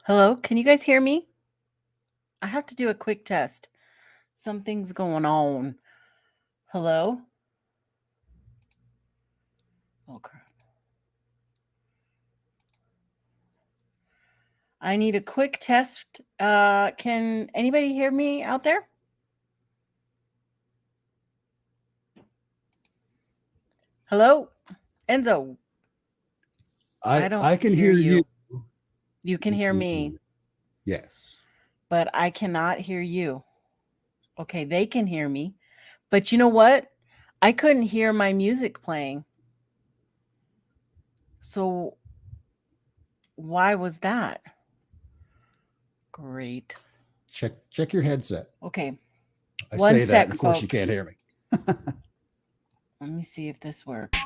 Hello, can you guys hear me? I have to do a quick test. Something's going on. Hello? Oh, crap. I need a quick test. Can anybody hear me out there? Hello? Enzo. I can hear you. You can hear me. Yes. But I cannot hear you. Okay, they can hear me. But you know what? I couldn't hear my music playing. So why was that? Great. Check your headset. Okay. I say that, and of course, you can't hear me. Let me see if this works.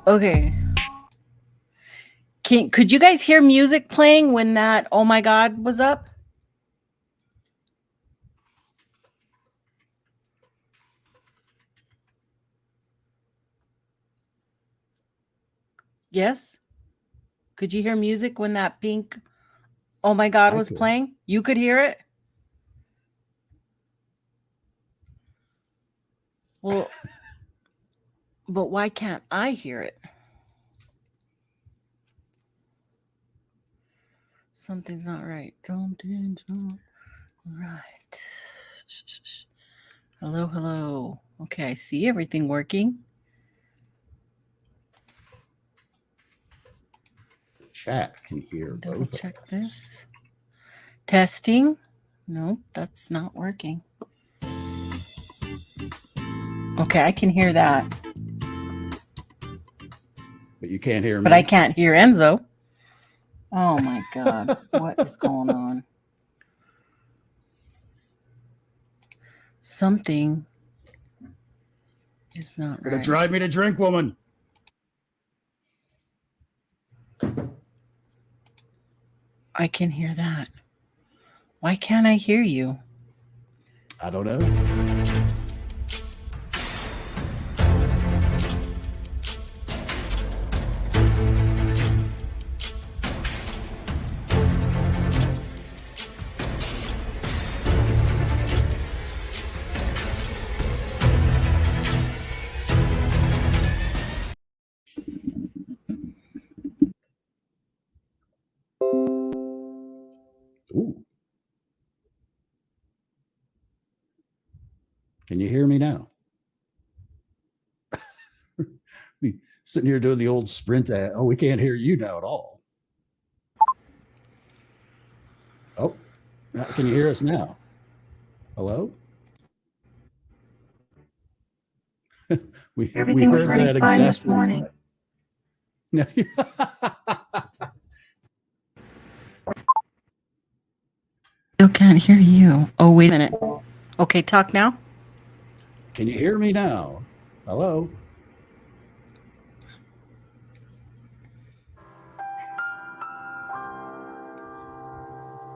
Okay. Could you guys hear music playing when that "Oh my God" was up? Yes? Could you hear music when that pink "Oh my God" was playing? You could hear it? Well, but why can't I hear it? Something's not right. Something's not right. Hello, hello. Okay, I see everything working. Chat can hear Double both check of us. this. Testing. Nope, that's not working. Okay, I can hear that. But you can't hear me. But I can't hear Enzo. Oh my God. What is going on? Something is not right. Drive me to drink, woman. I can hear that. Why can't I hear you? I don't know. Ooh. Can you hear me now? Me sitting here doing the old sprint ad. Oh, we can't hear you now at all. Oh, can you hear us now? Hello? Everything was running fine this morning. Still can't hear you. Oh, wait a minute. Okay, talk now. Can you hear me now? Hello?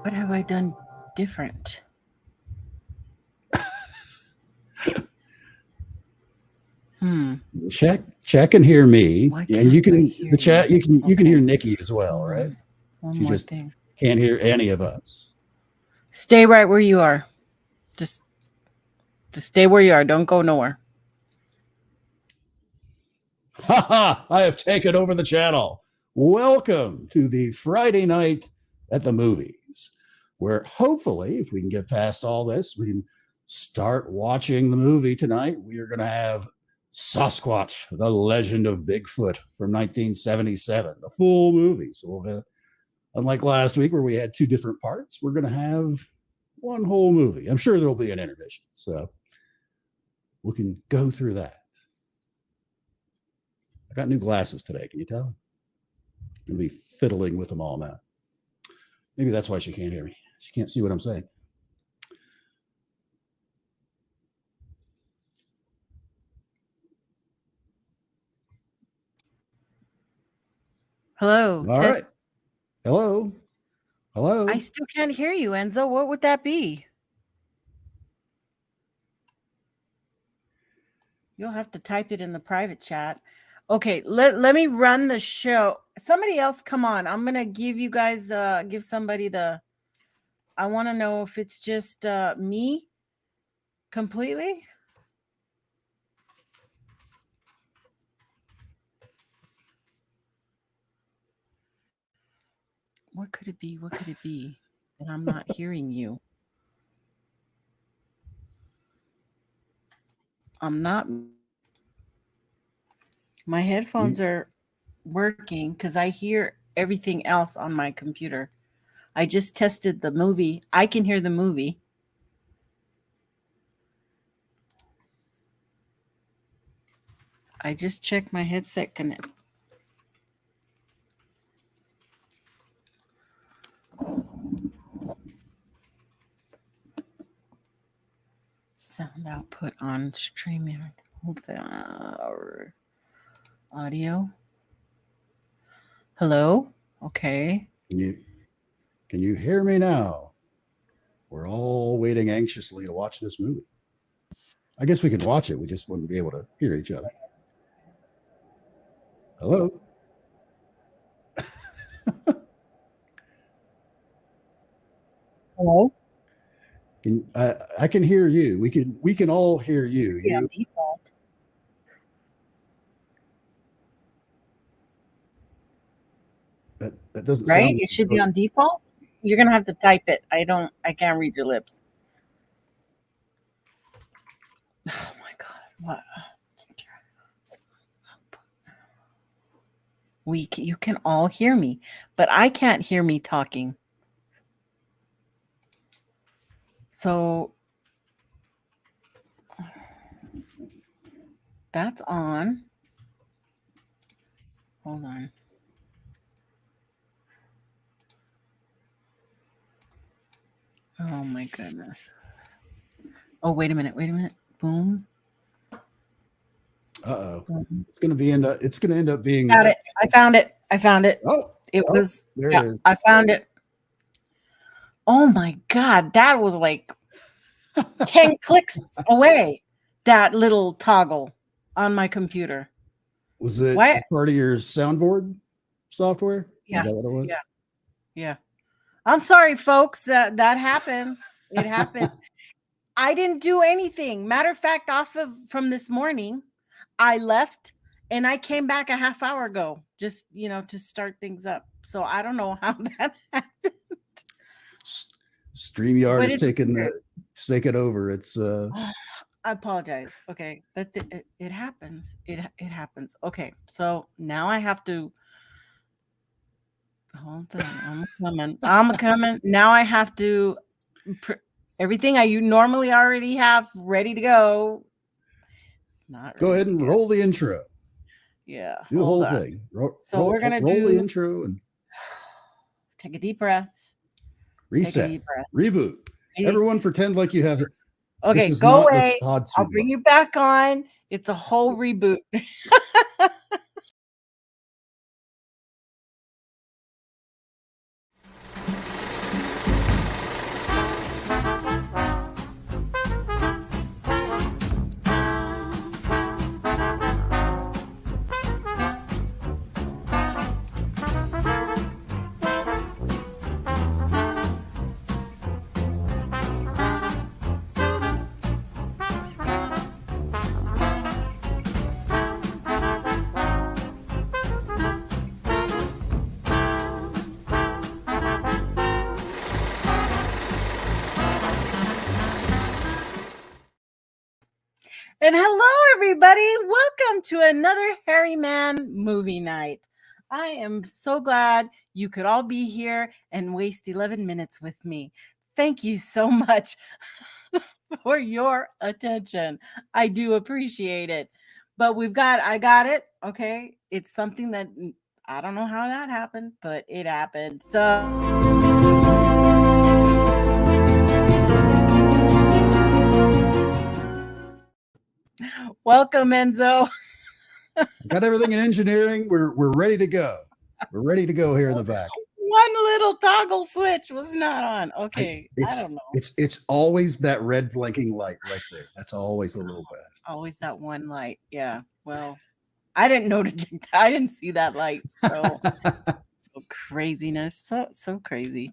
What have I done different? Check and hear me. And you can the chat, you can hear Nikki as well, right? One she more just thing. Can't hear any of us. Stay right where you are. Just stay where you are. Don't go nowhere. I have taken over the channel. Welcome to the Friday night at the movies, where hopefully, if we can get past all this, we can start watching the movie tonight. We are going to have Sasquatch, the Legend of Bigfoot from 1977, the full movie. So we'll have, unlike last week where we had two different parts, we're going to have one whole movie. I'm sure there'll be an intermission, so we can go through that. I got new glasses today. Can you tell? I'm going to be fiddling with them all now. Maybe that's why she can't hear me. She can't see what I'm saying. Hello. All right. Hello. Hello. I still can't hear you, Enzo. What would that be? You'll have to type it in the private chat. Okay, let me run the show. Somebody else come on. I'm gonna give you guys give somebody the I want to know if it's just me completely. What could it be? What could it be that I'm not hearing you? I'm not. My headphones are working because I hear everything else on my computer. I just tested the movie. I can hear the movie. I just checked my headset connect. Sound output on StreamYard. Audio. Hello? Okay. Can you hear me now? We're all waiting anxiously to watch this movie. I guess we could watch it. We just wouldn't be able to hear each other. Hello? Hello? I can hear you. We can all hear you. Yeah, default. That doesn't right? sound It should be on default. You're gonna have to type it. I can't read your lips. Oh my god, what? You can all hear me, but I can't hear me talking. So that's on. Hold on. Oh my goodness. Oh, wait a minute. Boom. Uh-oh. It's gonna end up being Got it. I found it. Oh, it was there it is. I found it. Oh my god, that was like 10 clicks away. That little toggle on my computer. Was it part of your soundboard software? Yeah. Is that what it was? Yeah. I'm sorry, folks. That happens. It happened. I didn't do anything. Matter of fact, from this morning, I left and I came back a half hour ago, just to start things up. So I don't know how that happened. StreamYard is taking over. It's I apologize. Okay, but it happens. It happens. Okay, so now I have to hold on. I'm coming. Now I have to everything you normally already have ready to go. It's not. Go ahead and roll the intro. Yeah, do the whole thing. We're gonna roll the intro and take a deep breath. Reset. Deep breath. Reboot. Everyone pretend like you have it. Okay, go away. I'll bring you back on. It's a whole reboot. And hello, everybody. Welcome to another Hairyman movie night. I am so glad you could all be here and waste 11 minutes with me. Thank you so much for your attention. I do appreciate it. But I got it. Okay. It's something that I don't know how that happened, but it happened. So welcome, Enzo. Got everything in engineering. We're ready to go. We're ready to go here in the back. One little toggle switch was not on. Okay, I don't know. It's always that red blinking light right there. That's always the little best. Always that one light. Yeah. Well, I didn't know I didn't see that light. So craziness. So crazy.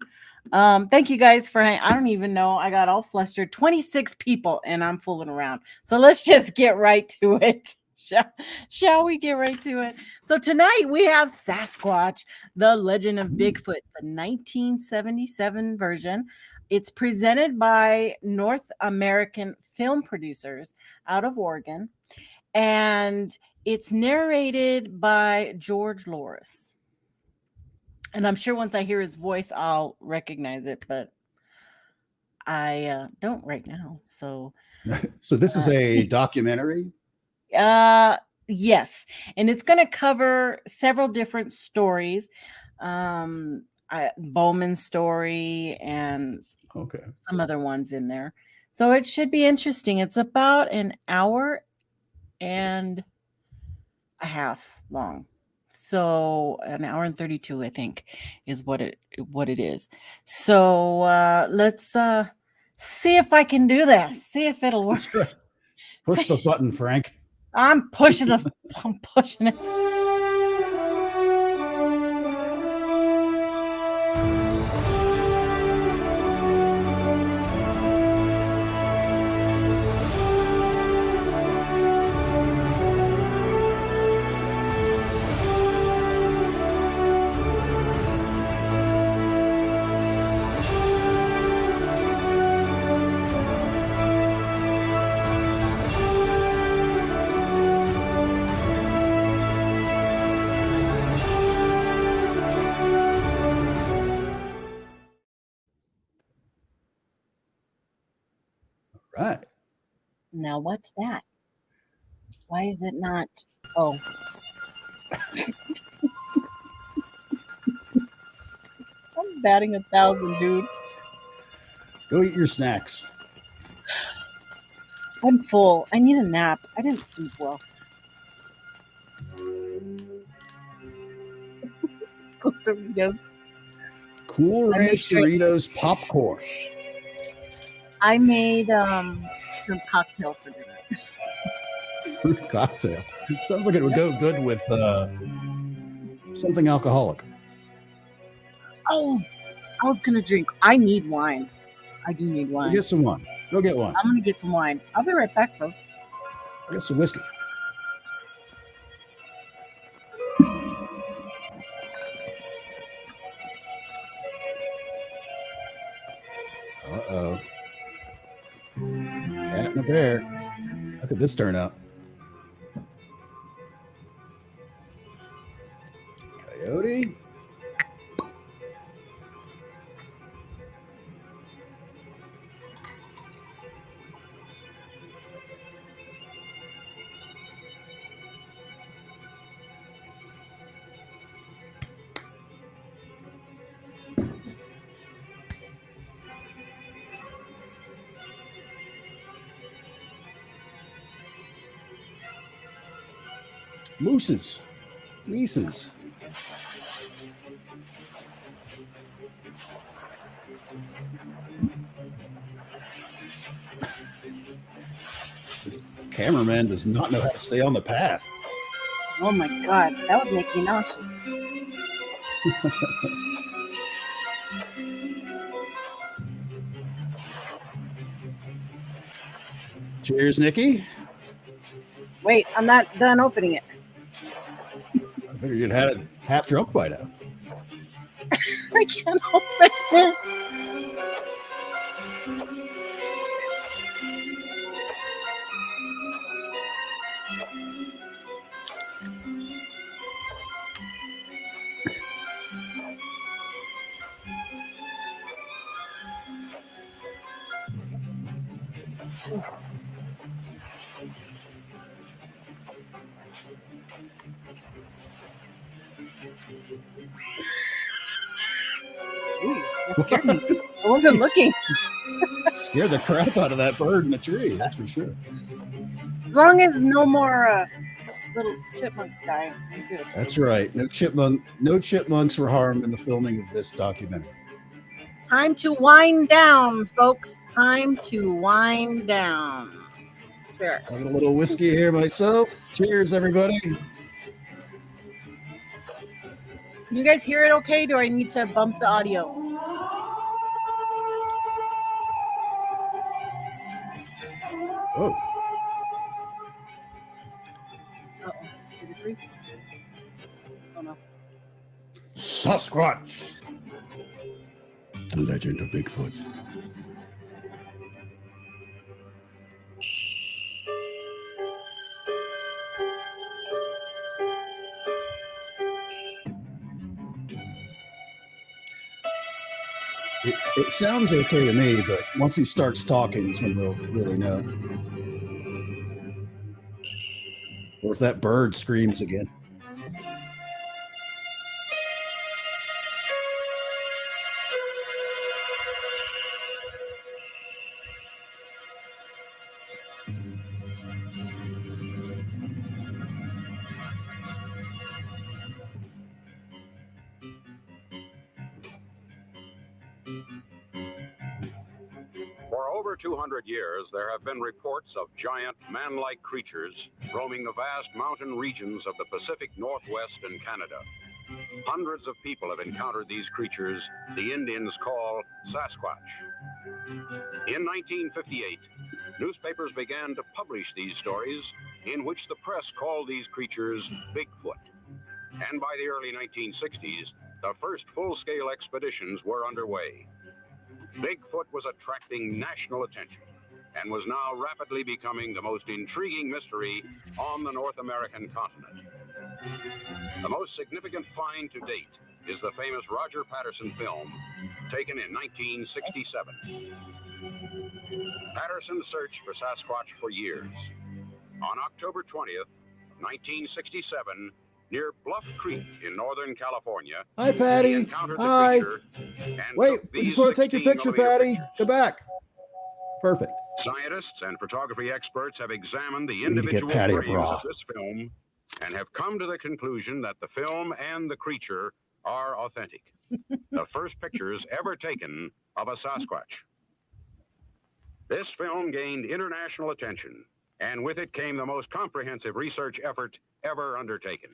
Thank you guys for I don't even know. I got all flustered. 26 people and I'm fooling around. So let's just get right to it. Shall we get right to it? So tonight we have Sasquatch, the Legend of Bigfoot, the 1977 version. It's presented by North American film producers out of Oregon, and it's narrated by George Lauris. And I'm sure once I hear his voice, I'll recognize it, but I don't right now. So this is a documentary? Yes. And it's going to cover several different stories. Bauman's story and some other ones in there. So it should be interesting. It's about an hour and a half long. So an hour and 32, I think, is what it is. So let's see if I can do this. See if it'll work. Push the button, Frank. I'm pushing it. Right. Now, what's that? Why is it not? Oh. I'm batting 1,000, dude. Go eat your snacks. I'm full. I need a nap. I didn't sleep well. Cool Doritos. Cool Ranch Doritos popcorn. I made some cocktail for dinner. Fruit cocktail. Sounds like it would go good with something alcoholic. Oh, I was going to drink. I need wine. I do need wine. Get some wine. Go get one. I'm going to get some wine. I'll be right back, folks. Get some whiskey. Uh-oh. Cat and a bear. How could this turn out? Coyote. Mooses. Nieces. This cameraman does not know how to stay on the path. Oh my God, that would make me nauseous. Cheers, Nikki. Wait, I'm not done opening it. I figured you'd had it half drunk by now. I can't open it. Ooh, that scared me. I wasn't looking. Scared the crap out of that bird in the tree, that's for sure. As long as no more little chipmunks die. I'm good. That's right. No chipmunks were harmed in the filming of this documentary. Time to wind down, folks. Time to wind down. Cheers. Having a little whiskey here myself. Cheers, everybody. Can you guys hear it okay? Do I need to bump the audio? Oh. Uh-oh. Did it freeze? Oh, no. Sasquatch. The legend of Bigfoot. It sounds okay to me, but once he starts talking, it's when we'll really know. Or if that bird screams again. For over 200 years, there have been reports of giant man-like creatures roaming the vast mountain regions of the Pacific Northwest and Canada. Hundreds of people have encountered these creatures the Indians call Sasquatch. In 1958, newspapers began to publish these stories in which the press called these creatures Bigfoot. And by the early 1960s, the first full-scale expeditions were underway. Bigfoot was attracting national attention and was now rapidly becoming the most intriguing mystery on the North American continent. The most significant find to date is the famous Roger Patterson film taken in 1967. Patterson searched for Sasquatch for years. On October 20th, 1967, near Bluff Creek in Northern California. Hi, Patty. Hi. Wait, we just want to take your picture, Patty. Come back. Perfect. Scientists and photography experts have examined the We need to get individual Patty a frames bra. of this film and have come to the conclusion that the film and the creature are authentic. The first pictures ever taken of a Sasquatch. This film gained international attention, and with it came the most comprehensive research effort ever undertaken.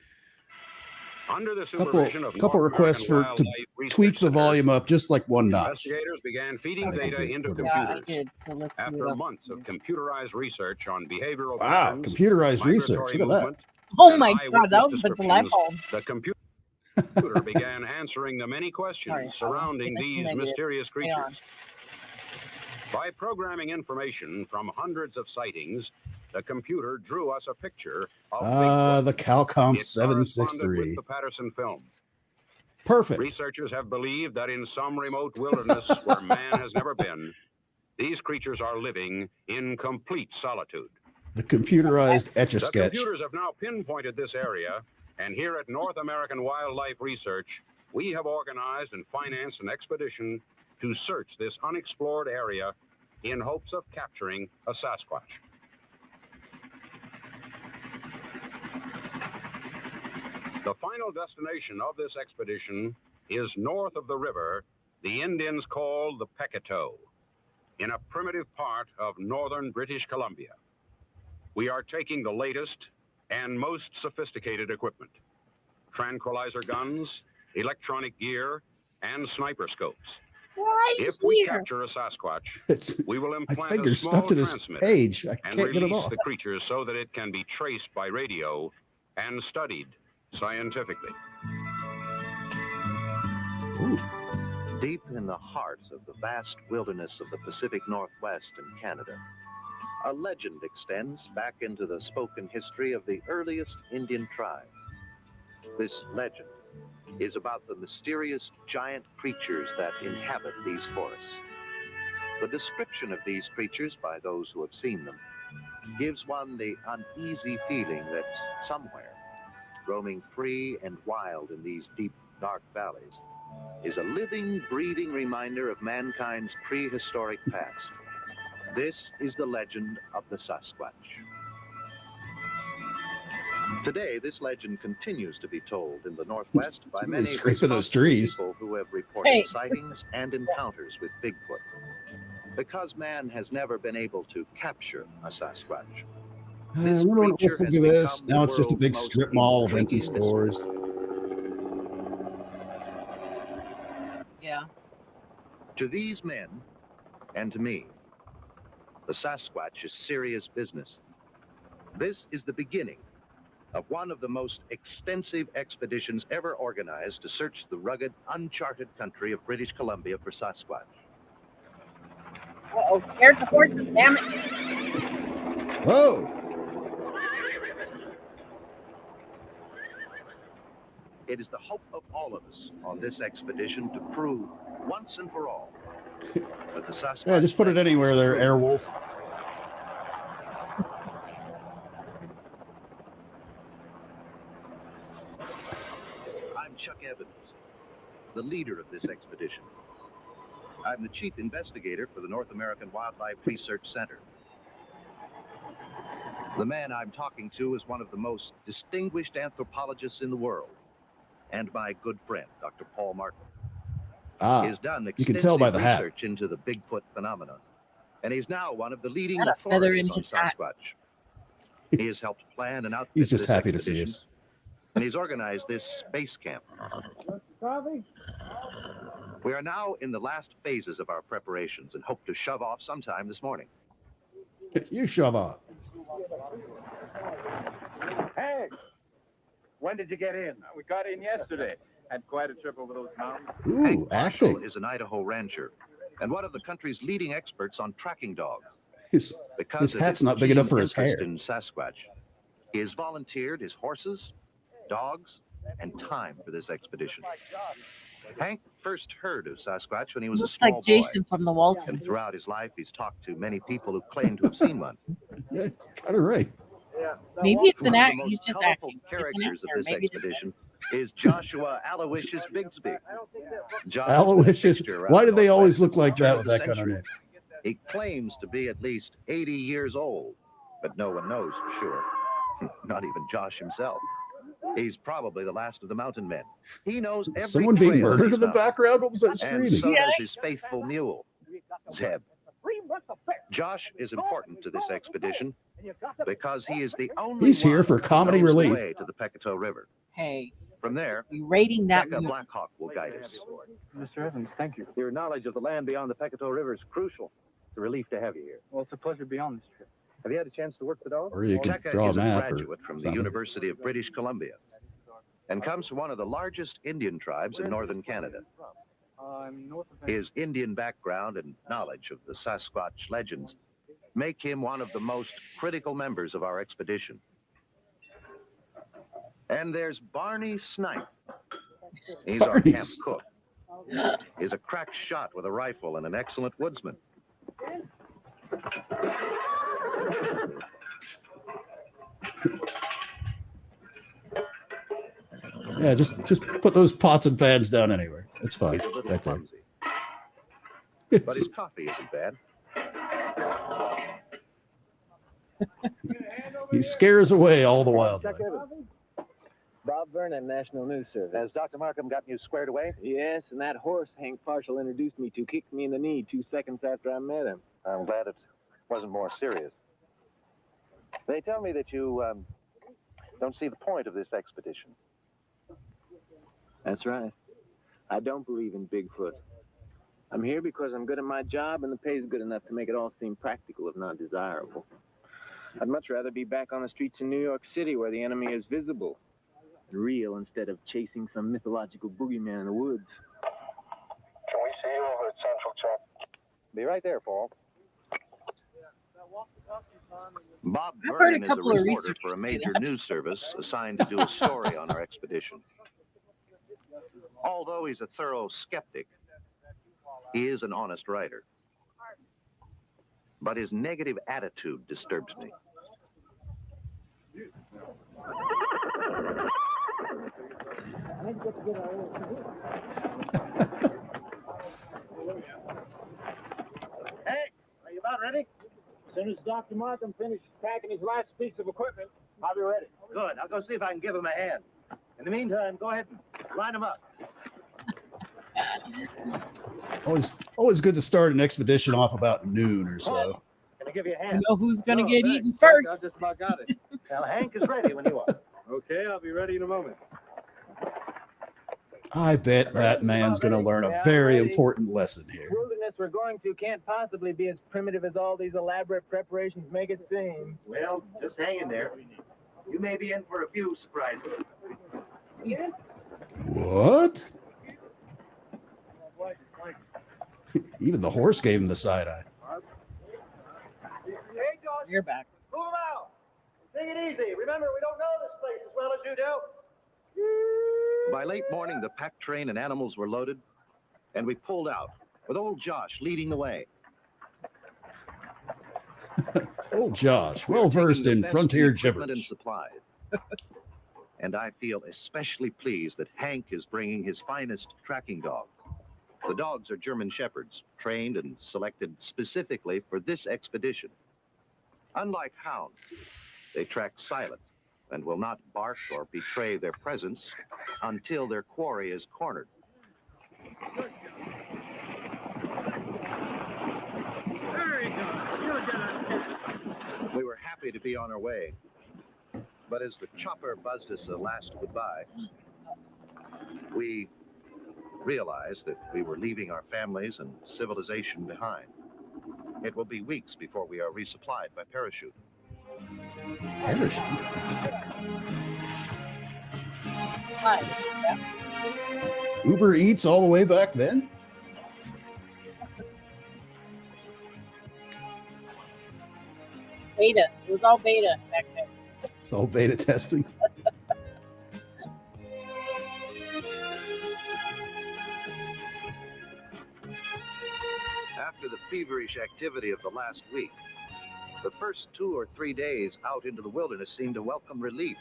Under the supervision of Couple North requests American to Wildlife Research tweak the Center, volume up just like one notch. investigators began feeding I think data we into did. Yeah, I computers. did. So let's see After what else. months of computerized research on behavioral Wow, patterns, computerized research. migratory Look at that. movement, Oh and my God, that was a eyewitness bunch of light descriptions, bulbs. the computer began answering the many questions Sorry, surrounding I'll these negative. mysterious Hang on. creatures. By programming information from hundreds of sightings, the computer drew us a picture of Bigfoot. The Calcom It corresponded 763. with the Patterson film. Perfect. Researchers have believed that in some remote wilderness where man has never been, these creatures are living in complete solitude. The computerized The Etch-a-Sketch. computers have now pinpointed this area, and here at North American Wildlife Research, we have organized and financed an expedition to search this unexplored area in hopes of capturing a Sasquatch. The final destination of this expedition is north of the river the Indians call the Pecatow, in a primitive part of northern British Columbia. We are taking the latest and most sophisticated equipment: tranquilizer guns, electronic gear, and sniper scopes. Right If we here. capture a Sasquatch, It's, we will my implant a finger's small stuck to this transmitter page. I and can't get it release off. the creature so that it can be traced by radio and studied scientifically. Ooh. Deep in the heart of the vast wilderness of the Pacific Northwest and Canada, a legend extends back into the spoken history of the earliest Indian tribes. This legend is about the mysterious giant creatures that inhabit these forests. The description of these creatures by those who have seen them gives one the uneasy feeling that somewhere, roaming free and wild in these deep, dark valleys, is a living, breathing reminder of mankind's prehistoric past. This is the legend of the Sasquatch. Today, this legend continues to be told in the Northwest by really many scraping those responsible trees. people who have reported Hey. sightings and encounters with Bigfoot. Because man has never been able to capture a Sasquatch, this Remember when it creature was has to this? become Now the it's just a world's big most strip mall of empty intriguing stores. Yeah. To these men, and to me, the Sasquatch is serious business. This is the beginning of one of the most extensive expeditions ever organized to search the rugged, uncharted country of British Columbia for Sasquatch. Uh-oh, scared the horses, damn it. Whoa! It is the hope of all of us on this expedition to prove once and for all that the Sasquatch... Yeah, just put it anywhere there, Airwolf. I'm Chuck Evans, the leader of this expedition. I'm the chief investigator for the North American Wildlife Research Center. The man I'm talking to is one of the most distinguished anthropologists in the world, and my good friend, Dr. Paul Martin. He has done you can tell by extensive the hat. research into the Bigfoot phenomenon, and he's now one of the leading Got a feather authorities in on his hat. Sasquatch. He has helped plan and outfit He's just this happy to see expedition, us. and he's organized this base camp. We are now in the last phases of our preparations and hope to shove off sometime this morning. You shove off. Hey, when did you get in? We got in yesterday. Had quite a trip over those mountains. Ooh, Hank Marshall acting. is an Idaho rancher and one of the country's leading experts on tracking dogs. His Because of hat's not big enough for his keen hair. interest in Sasquatch, he has volunteered his horses, dogs, and time for this expedition. Hank first heard of Sasquatch when he was Looks a small like Jason from the boy, Waltons. and throughout his life, he's talked to many people who claim to have seen one. Yeah, kind of right. Maybe it's an One of act. the He's most just colorful acting. It's an characters actor. of this Maybe it is. expedition is Joshua Aloysius Bigsby. Aloysius. Why do they always look like that with that kind of name? He claims to be at least 80 years old, but no one knows for sure. Not even Josh himself. He's probably the last of the mountain men. He knows every Someone being trail murdered these in the mountains. background? What was that And screaming? so does his faithful mule, Zeb. Josh is important to this expedition because he is the only He's here one for who comedy knows the relief. way to the Pecatow River. Hey, From there, you rating that Becca movie. Blackhawk will guide us. Mr. Evans, thank you. Your knowledge of the land beyond the Pecatow River is crucial. It's a relief to have you here. Well, it's a pleasure to be on this trip. Have you had a chance to work the dog? Or you could Becca draw a is a map or graduate from the something. University of British Columbia and comes from one of the largest Indian tribes in northern Canada. I'm north of Vancouver. His Indian background and knowledge of the Sasquatch legends make him one of the most critical members of our expedition. And there's Barney Snipe. He's our Barney camp cook. He's a crack shot with a rifle and an excellent woodsman. Yeah, just put those pots and pans down anywhere. It's fine. He's a little Right there. clumsy, but his coffee isn't bad. He scares away all the wildlife. Chuck Evans. Bob Vernon, National News Service. Has Dr. Markham gotten you squared away? Yes, and that horse Hank Marshall introduced me to kicked me in the knee 2 seconds after I met him. I'm glad it wasn't more serious. They tell me that you don't see the point of this expedition. That's right. I don't believe in Bigfoot. I'm here because I'm good at my job and the pay's good enough to make it all seem practical, if not desirable. I'd much rather be back on the streets in New York City where the enemy is visible, real, instead of chasing some mythological boogeyman in the woods. Can we see you over at Central, Chuck? Be right there, Paul. Bob I've heard a Vernon is a couple of reporter researchers for a say major that. news service assigned to do a story on our expedition. Although he's a thorough skeptic, he is an honest writer. But his negative attitude disturbs me. Hey, are you about ready? As soon as Dr. Markham finishes packing his last piece of equipment, I'll be ready. Good. I'll go see if I can give him a hand. In the meantime, go ahead and line him up. Always good to start an expedition off about noon or so. Can I give you a I hand? know who's going to get thanks. eaten I first. just about got it. Well, Hank is ready when you are. Okay, I'll be ready in a moment. I bet that man's going to learn a very important lesson here. Wilderness we're going to can't possibly be as primitive as all these elaborate preparations make it seem. Well, just hang in there. You may be in for a few surprises. What? Even the horse gave him the side eye. Hey, George, You're back. move him out. Take it easy. Remember, we don't know this place as well as you do. By late morning, the pack train and animals were loaded, and we pulled out, with old Josh leading the way. Oh, Josh, well versed in frontier Equipment and gibberish. supplies. And I feel especially pleased that Hank is bringing his finest tracking dog. The dogs are German Shepherds, trained and selected specifically for this expedition. Unlike hounds, they track silent and will not bark or betray their presence until their quarry is cornered. We were happy to be on our way, but as the chopper buzzed us a last goodbye, we realized that we were leaving our families and civilization behind. It will be weeks before we are resupplied by parachute. Parachute? Nice. Uber Eats all the way back then? Beta. It was all beta back then. It's all beta testing. After the feverish activity of the last week, the first 2 or 3 days out into the wilderness seemed to welcome relief.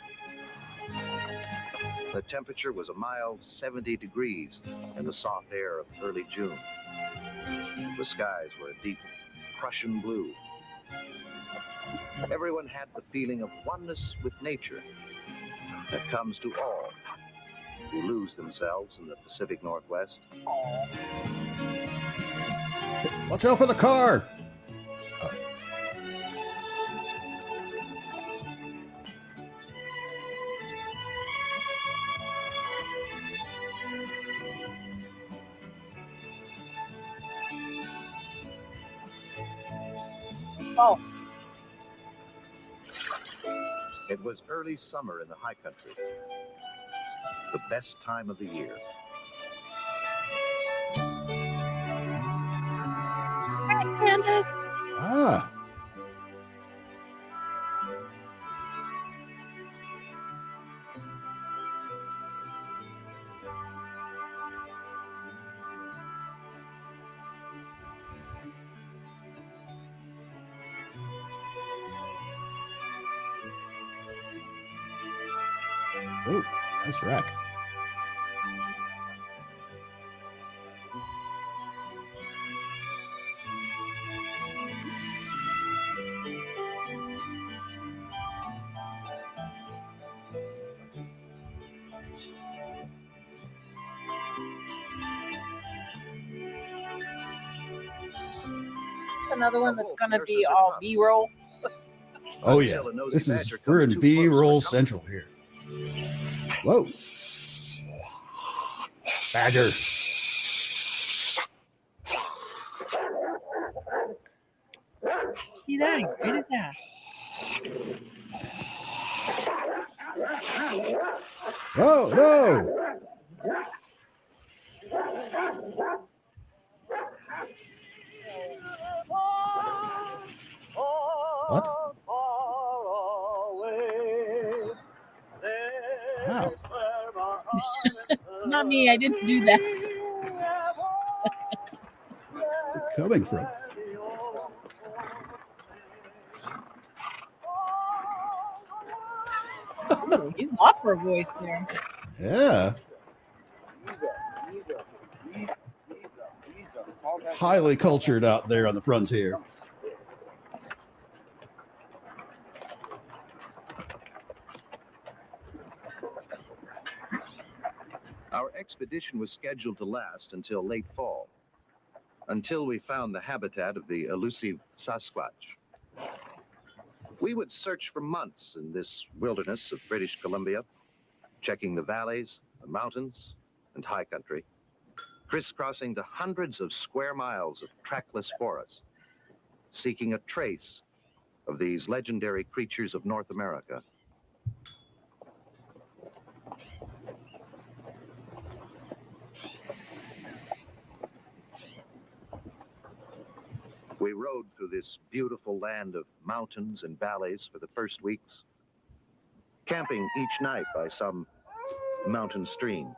The temperature was a mild 70 degrees in the soft air of early June. The skies were a deep Prussian blue. Everyone had the feeling of oneness with nature that comes to all who lose themselves in the Pacific Northwest. Watch out for the car. Oh, It was early summer in the high country, the best time of the year. pandas. Ah. Oh, nice rack. Another one that's going to be all B-roll. Oh yeah, this is we're in B-roll central here. Whoa, badger. See that? He bit his ass. Oh no! What? How? It's not me. I didn't do that. Where's it coming from? Ooh, he's opera voice there. Yeah. Highly cultured out there on the frontier. Our expedition was scheduled to last until late fall, until we found the habitat of the elusive Sasquatch. We would search for months in this wilderness of British Columbia, checking the valleys, the mountains, and high country, crisscrossing the hundreds of square miles of trackless forest, seeking a trace of these legendary creatures of North America. We rode through this beautiful land of mountains and valleys for the first weeks, camping each night by some mountain stream.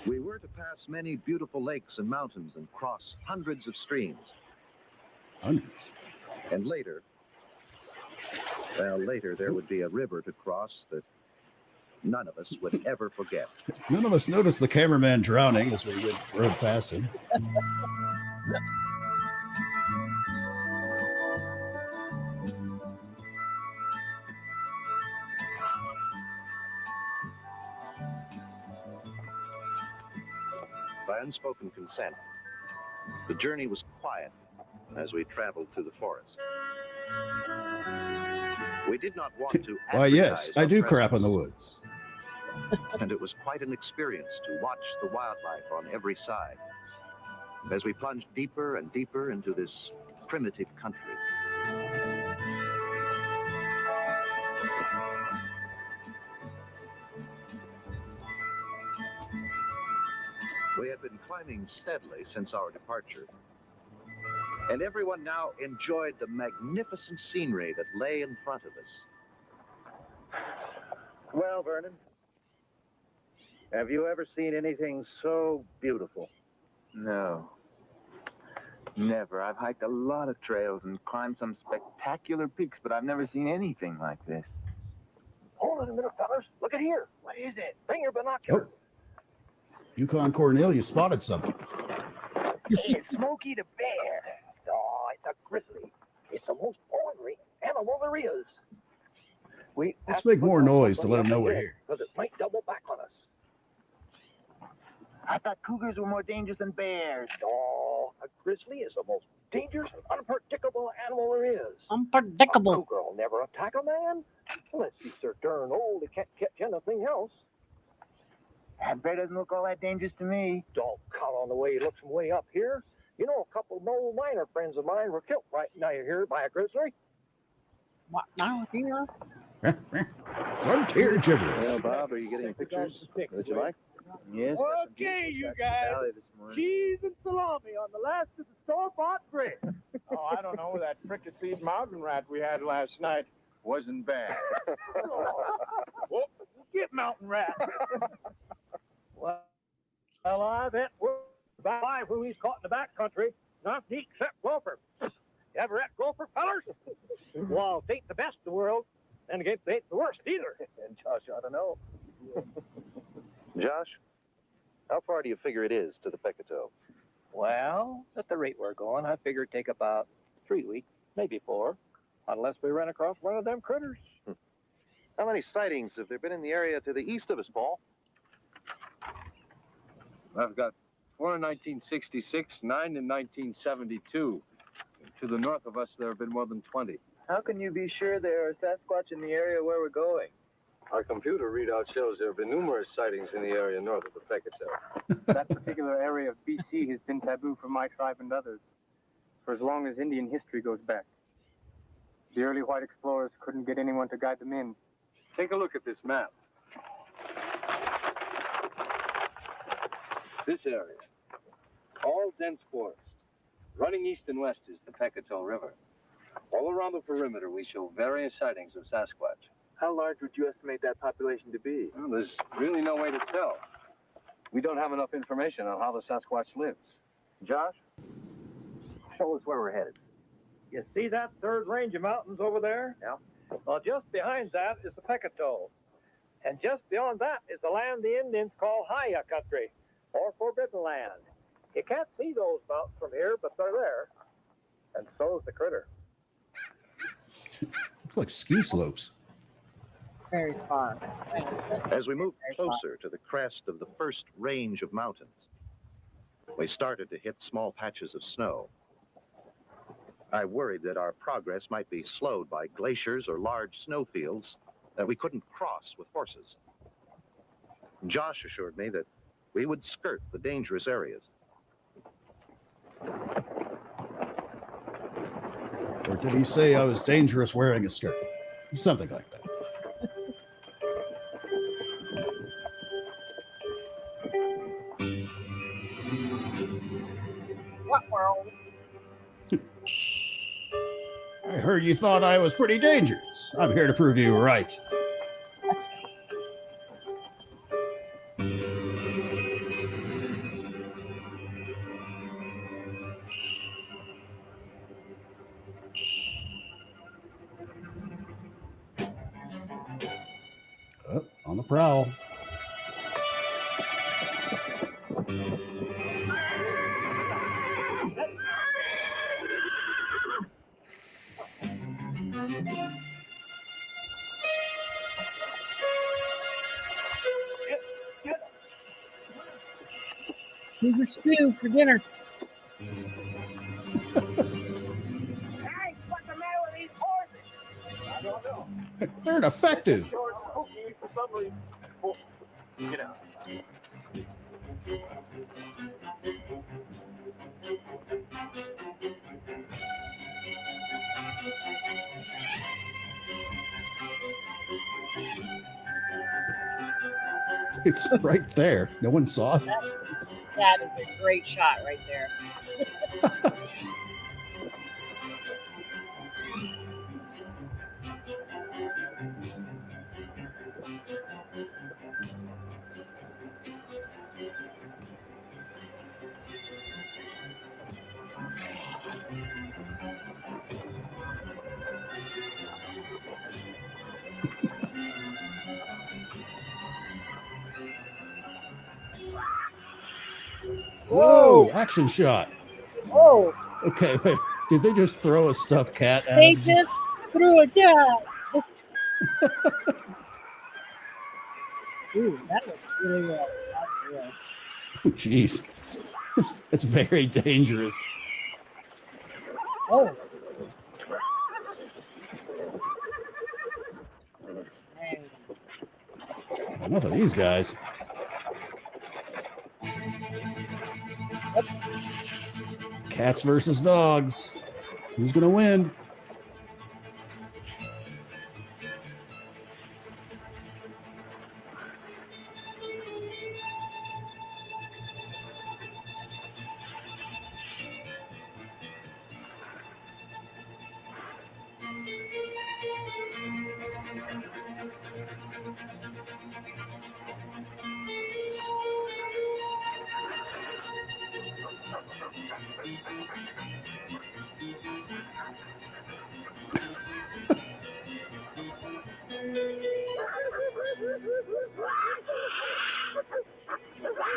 We were to pass many beautiful lakes and mountains and cross hundreds of streams. Hundreds. And later, there would be a river to cross that none of us would ever forget. None of us noticed the cameraman drowning as we rode past him. By unspoken consent, the journey was quiet as we traveled through the forest. We did not want to Why, yes, advertise I our do crap in presence, the woods. and it was quite an experience to watch the wildlife on every side as we plunged deeper and deeper into this primitive country. We had been climbing steadily since our departure, and everyone now enjoyed the magnificent scenery that lay in front of us. Well, Vernon, have you ever seen anything so beautiful? No. Never. I've hiked a lot of trails and climbed some spectacular peaks, but I've never seen anything like this. Hold on a minute, fellas. Look at here. What is it? Bring your binocular. Oh. Yukon Cornelius spotted something. It's Smokey the bear. Oh, it's a grizzly. It's the most ornery animal there is. Let's make more noise to let them know we're here. Because it might double back on us. I thought cougars were more dangerous than bears. Oh, a grizzly is the most dangerous and unpredictable animal there is. Unpredictable. A cougar will never attack a man unless he's so darn old he can't catch anything else. That bear doesn't look all that dangerous to me. Don't count on the way he looks from way up here. You know, a couple of old miner friends of mine were killed right now here by a grizzly. What now here? Frontier gibberish. Well, Bob, are you getting pictures that you like? Yes. Okay, you guys. Cheese and salami on the last of the store-bought bread. Oh, I don't know. That fricassee mountain rat we had last night wasn't bad. Whoop, get mountain rat. Well, I bet we're by when he's caught in the back country. Not neat except gopher. You ever at gopher, fellers? Well, it ain't the best in the world, and it ain't the worst either. And Josh ought to know. Josh, how far do you figure it is to the Pecatow? Well, at the rate we're going, I figure it'd take about 3 weeks, maybe 4, unless we run across one of them critters. How many sightings have there been in the area to the east of us, Paul? I've got 4 in 1966, 9 in 1972. To the north of us, there have been more than 20. How can you be sure there are Sasquatch in the area where we're going? Our computer readout shows there have been numerous sightings in the area north of the Pecatow. That particular area of BC has been taboo for my tribe and others for as long as Indian history goes back. The early white explorers couldn't get anyone to guide them in. Take a look at this map. This area, all dense forest. Running east and west is the Pecatow River. All around the perimeter, we show various sightings of Sasquatch. How large would you estimate that population to be? Well, there's really no way to tell. We don't have enough information on how the Sasquatch lives. Josh, show us where we're headed. You see that third range of mountains over there? Yeah. Well, just behind that is the Pecatow. And just beyond that is the land the Indians call Haya country, or Forbidden Land. You can't see those mountains from here, but they're there. And so is the critter. Looks like ski slopes. Very far. As we moved closer to the crest of the first range of mountains, we started to hit small patches of snow. I worried that our progress might be slowed by glaciers or large snowfields that we couldn't cross with horses. Josh assured me that we would skirt the dangerous areas. Or did he say I was dangerous wearing a skirt? Something like that. What world? I heard you thought I was pretty dangerous. I'm here to prove you right. Oh, on the prowl. Cougar stew for dinner. Hey, what's the matter with these horses? I don't know. They're ineffective. For some reason. Get out. It's right there. No one saw it. That is a great shot right there. Whoa! Action shot. Oh, Okay, wait. Did they just throw a stuffed cat at they him? just threw a cat. Ooh, that looks really real. That's real. Oh, jeez. It's very dangerous. Oh. Dang. Enough of these guys. Cats versus dogs. Who's gonna win?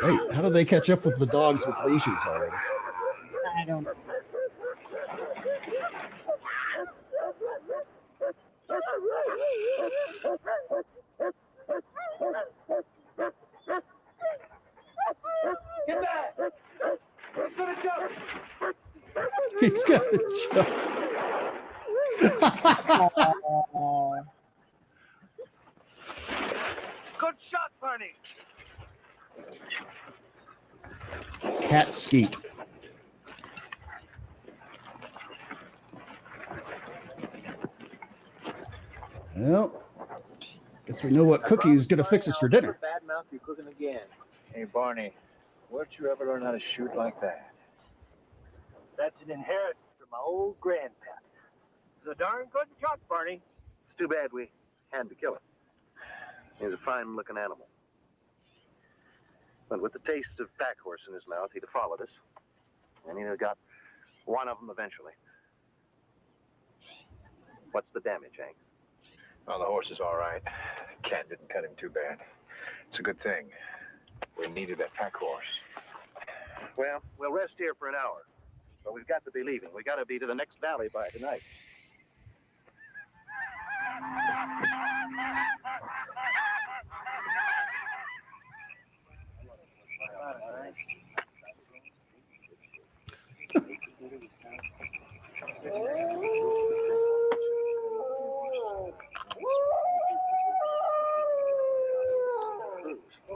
Wait, how do they catch up with the dogs with leashes already? I don't know. Get back! He's gonna jump! He's got a jump. Oh. Good shot, Barney! Cat skeet. Well, guess we know what Cookie's gonna fix us for dinner. Bad mouth, you're cooking again. Hey, Barney, where'd you ever learn how to shoot like that? That's an inheritance from my old grandpa. He's a darn good shot, Barney. It's too bad we had to kill him. He was a fine-looking animal. But with the taste of pack horse in his mouth, he'd have followed us. And he'd have got one of them eventually. What's the damage, Hank? Well, the horse is all right. Cat didn't cut him too bad. It's a good thing. We needed that pack horse. Well, we'll rest here for an hour. But we've got to be leaving. We got to be to the next valley by tonight.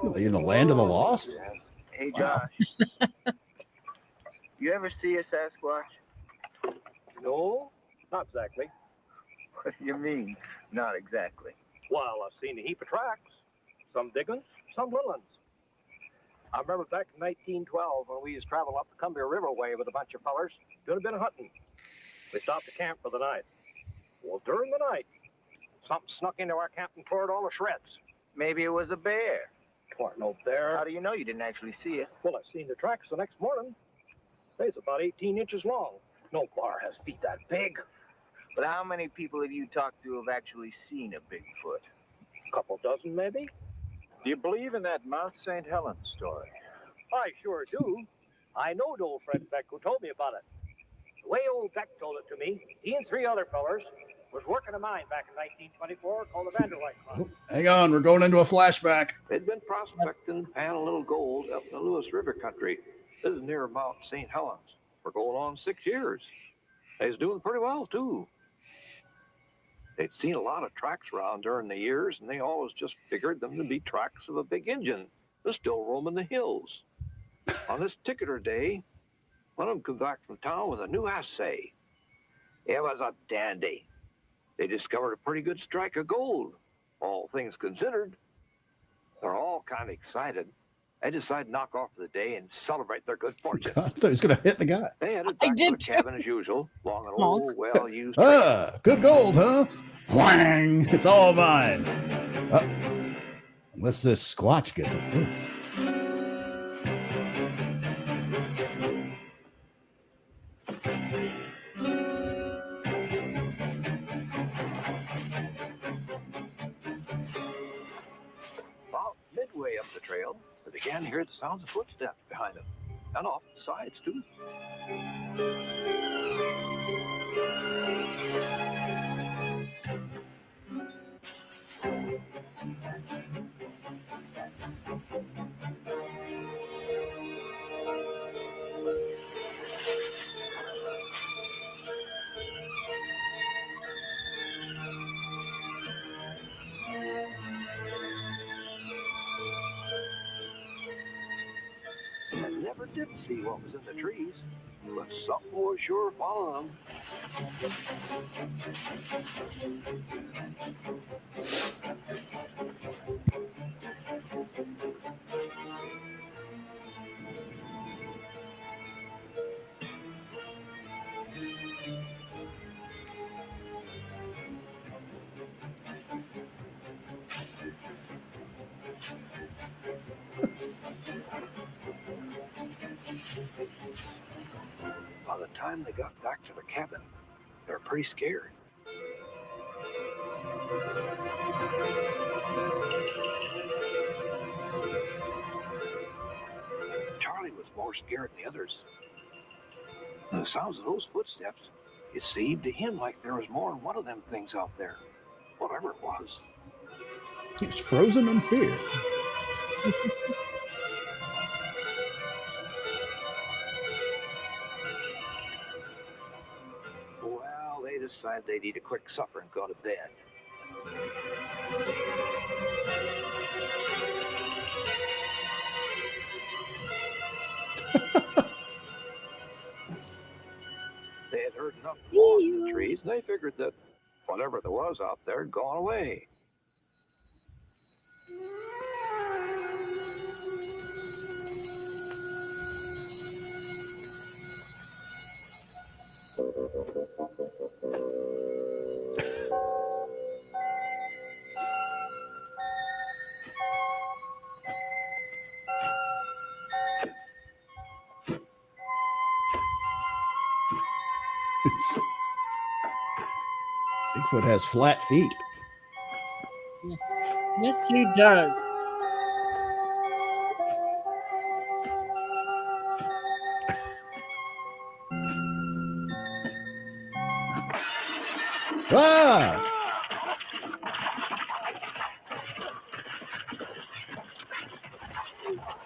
Are they in the land of the lost? Hey, Wow. Josh. You ever see a Sasquatch? No, not exactly. What do you mean, not exactly? Well, I've seen a heap of tracks. Some big ones, some little ones. I remember back in 1912 when we was traveling up the Columbia Riverway with a bunch of fellers doing a bit of hunting. We stopped to camp for the night. Well, during the night, something snuck into our camp and tore it all to shreds. Maybe it was a bear. Weren't no bear. How do you know you didn't actually see it? Well, I seen the tracks the next morning. They's about 18 inches long. No bar has feet that big. But how many people have you talked to have actually seen a Bigfoot? A couple dozen, maybe. Do you believe in that Mount St. Helens story? I sure do. I knowed old friend Beck who told me about it. The way old Beck told it to me, he and three other fellers was working a mine back in 1924 called the Vanderlike Mine. Oh, hang on, we're going into a flashback. They'd been prospecting, panning a little gold up in the Lewis River country. This is near Mount St. Helens. For going on 6 years. They was doing pretty well, too. They'd seen a lot of tracks around during the years, and they always just figured them to be tracks of a big Injun that's still roaming the hills. On this particular day, one of them come back from town with a new assay. It was a dandy. They discovered a pretty good strike of gold. All things considered, they're all kind of excited. They decided to knock off for the day and celebrate their good fortune. God, I thought he was going to hit the guy. They headed back to the cabin as usual, along an old, well-used Good gold, huh? Whang! It's all mine. Unless this Squatch gets it first. About midway up the trail, they began to hear the sounds of footsteps behind them, and off the sides, too. I never did see what was in the trees, but something was sure following them. By the time they got back to the cabin, they were pretty scared. Charlie was more scared than the others. And the sounds of those footsteps, it seemed to him like there was more than one of them things out there, whatever it was. He's frozen in fear. Well, they decided they'd eat a quick supper and go to bed. They had heard enough noise in the trees, and they figured that whatever there was out there had gone away. Bigfoot has flat feet. Yes, yes, he does. Ah!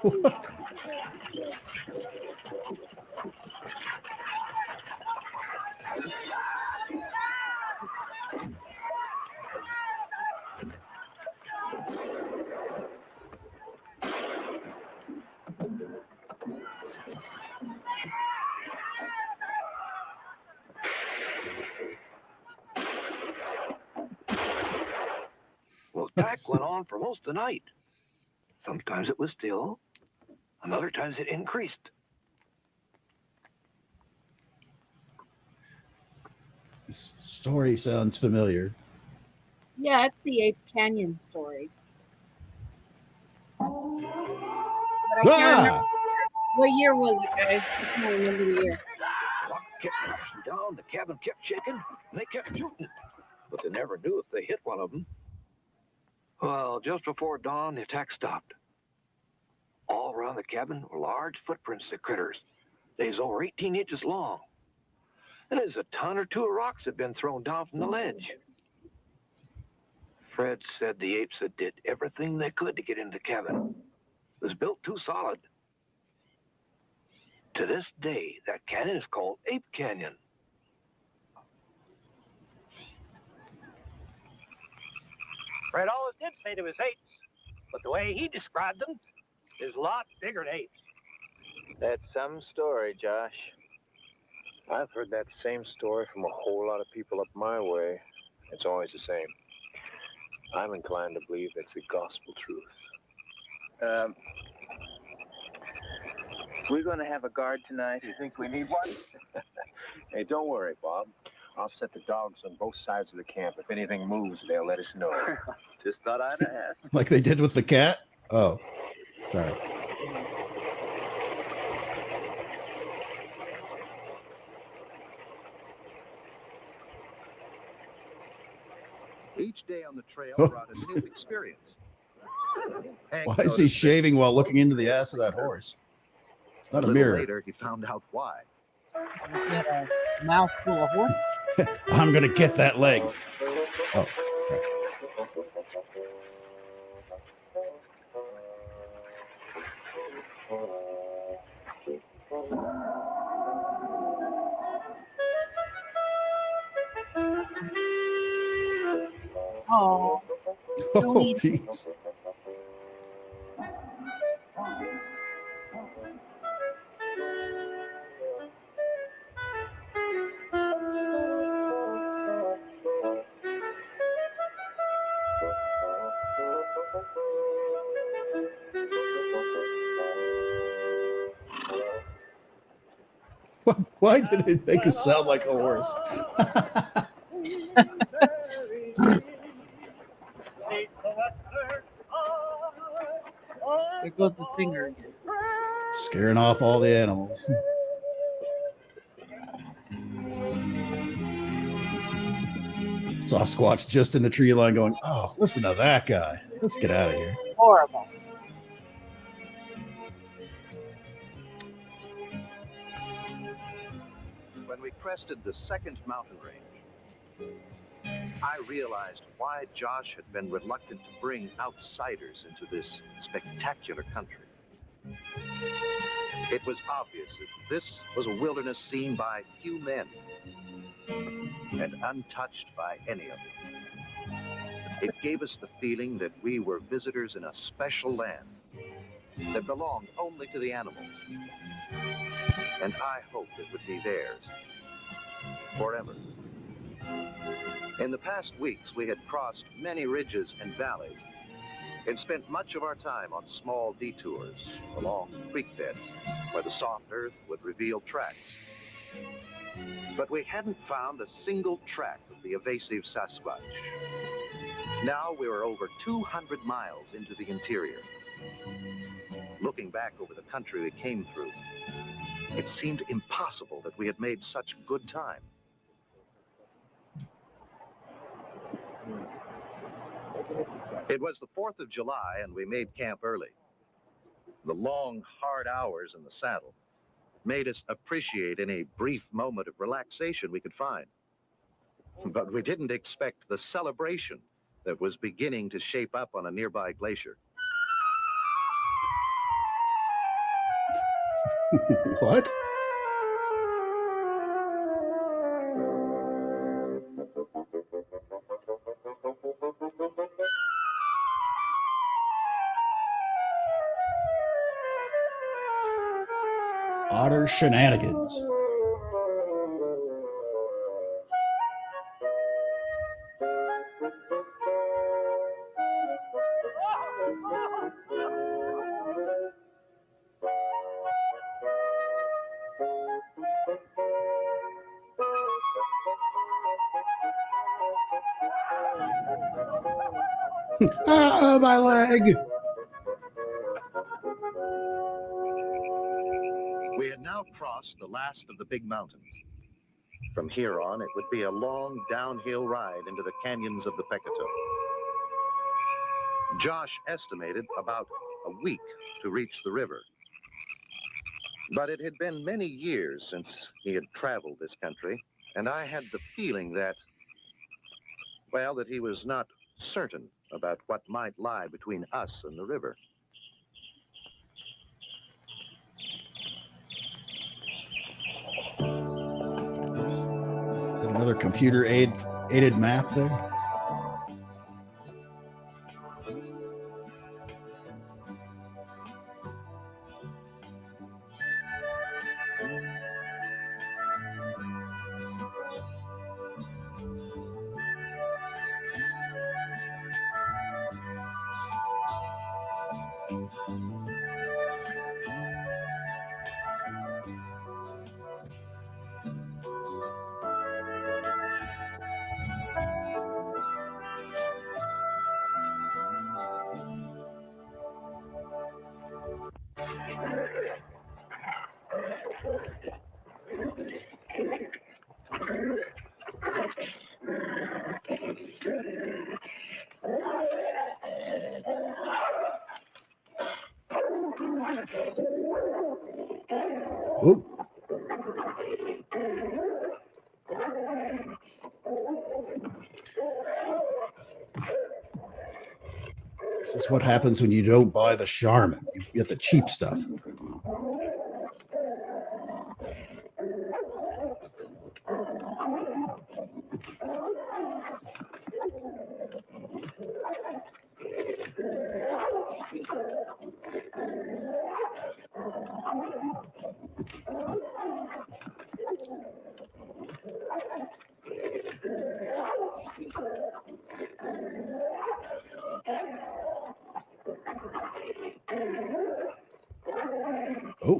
What? Well, the attack went on for most of the night. Sometimes it was still, and other times it increased. This story sounds familiar. Yeah, it's the Ape Canyon story. But I can't remember. What year was it, guys? I can't remember the year. The rock kept crashing down, the cabin kept shaking, and they kept shooting. But they never knew if they hit one of them. Well, just before dawn, the attack stopped. All around the cabin were large footprints of critters. They was over 18 inches long. And there's a ton or two of rocks had been thrown down from the ledge. Fred said the apes had did everything they could to get into the cabin. It was built too solid. To this day, that canyon is called Ape Canyon. Fred always did say there was apes, but the way he described them is a lot bigger than apes. That's some story, Josh. I've heard that same story from a whole lot of people up my way. It's always the same. I'm inclined to believe it's the gospel truth. We're going to have a guard tonight. You think we need one? Hey, don't worry, Bob. I'll set the dogs on both sides of the camp. If anything moves, they'll let us know. Just thought I'd ask. Like they did with the cat? Oh, sorry. Each day on the trail brought a new experience. Why is he shaving while looking into the ass of that horse? It's not a mirror. Later, he found out why. He had a mouthful of horse. I'm going to get that leg. Oh, okay. Oh, Oh, jeez. Why did it make us sound like a horse? There goes the singer again. Scaring off all the animals. Sasquatch just in the tree line going, oh, listen to that guy. Let's get out of here. Horrible. When we crested the second mountain range, I realized why Josh had been reluctant to bring outsiders into this spectacular country. It was obvious that this was a wilderness seen by few men and untouched by any of them. It gave us the feeling that we were visitors in a special land that belonged only to the animals. And I hoped it would be theirs forever. In the past weeks, we had crossed many ridges and valleys and spent much of our time on small detours along creek beds where the soft earth would reveal tracks. But we hadn't found a single track of the evasive Sasquatch. Now we were over 200 miles into the interior. Looking back over the country we came through, it seemed impossible that we had made such good time. It was the 4th of July, and we made camp early. The long, hard hours in the saddle made us appreciate any brief moment of relaxation we could find. But we didn't expect the celebration that was beginning to shape up on a nearby glacier. What? Otter shenanigans. Ah, my leg. We had now crossed the last of the big mountains. From here on, it would be a long downhill ride into the canyons of the Pecatow. Josh estimated about a week to reach the river. But it had been many years since he had traveled this country, and I had the feeling that, well, that he was not certain about what might lie between us and the river. Is that another computer aided map there? Oh. This is what happens when you don't buy the Charmin. You get the cheap stuff. Oh.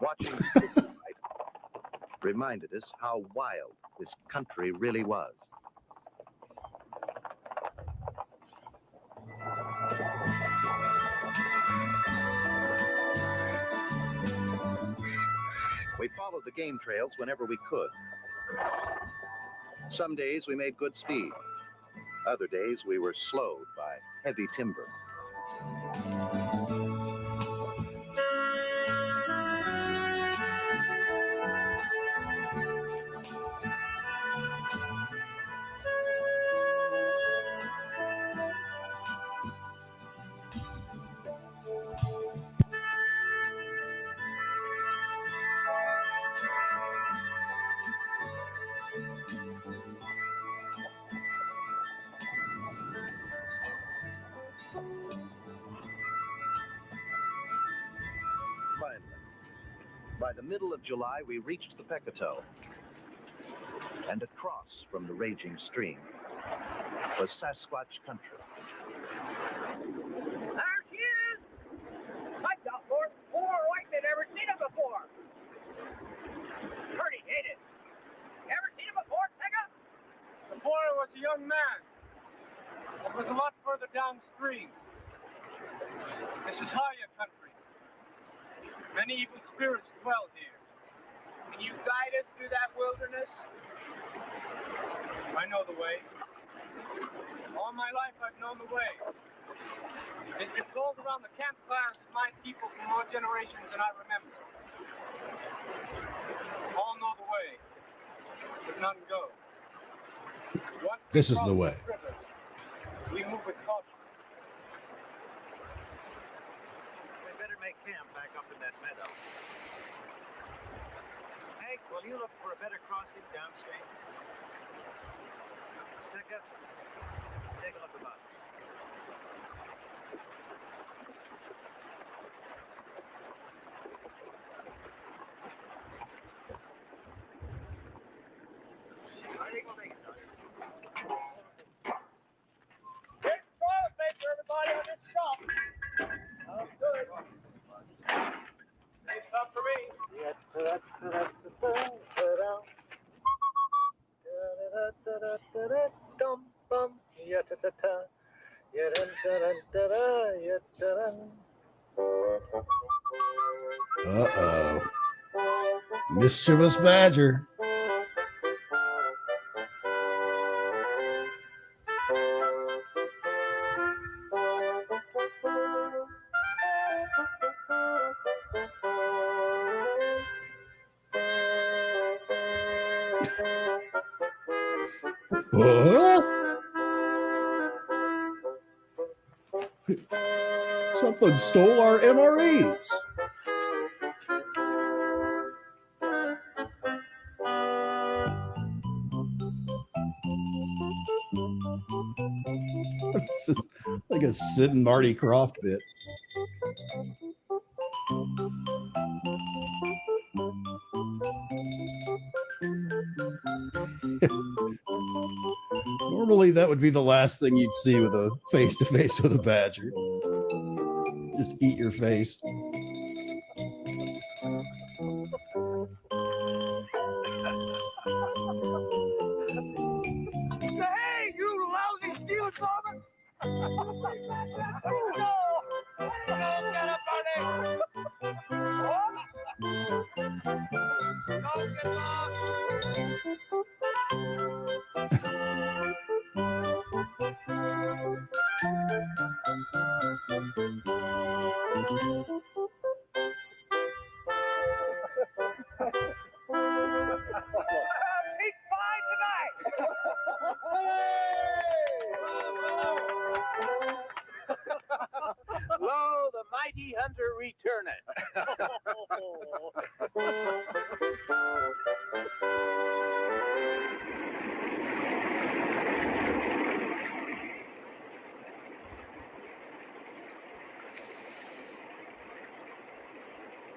Watching reminded us how wild this country really was. We followed the game trails whenever we could. Some days we made good speed. Other days we were slowed by heavy timber. Finally, by the middle of July, we reached the Pecatow. And across from the raging stream was Sasquatch country. There she is! By downstream. This is higher country. Many evil spirits dwell here. Can you guide us through that wilderness? I know the way. All my life I've known the way. It's been told around the campfires of my people for more generations than I remember. All know the way, but none go. This is the way. We move with caution. We better make camp back up in that meadow. Hank, will you look for a better crossing downstream? Take a look about. Everybody on this shop. Good. Hey, stop for me. Uh-oh. Mischievous badger. Huh? Something stole our MREs. This is like a Sid and Marty Krofft bit. Normally, that would be the last thing you'd see with a face-to-face with a badger. Just eat your face. Hey, you lousy steel farmer! No! Get up, Barney! Don't get lost! He's fine tonight! Lo, the mighty hunter returneth.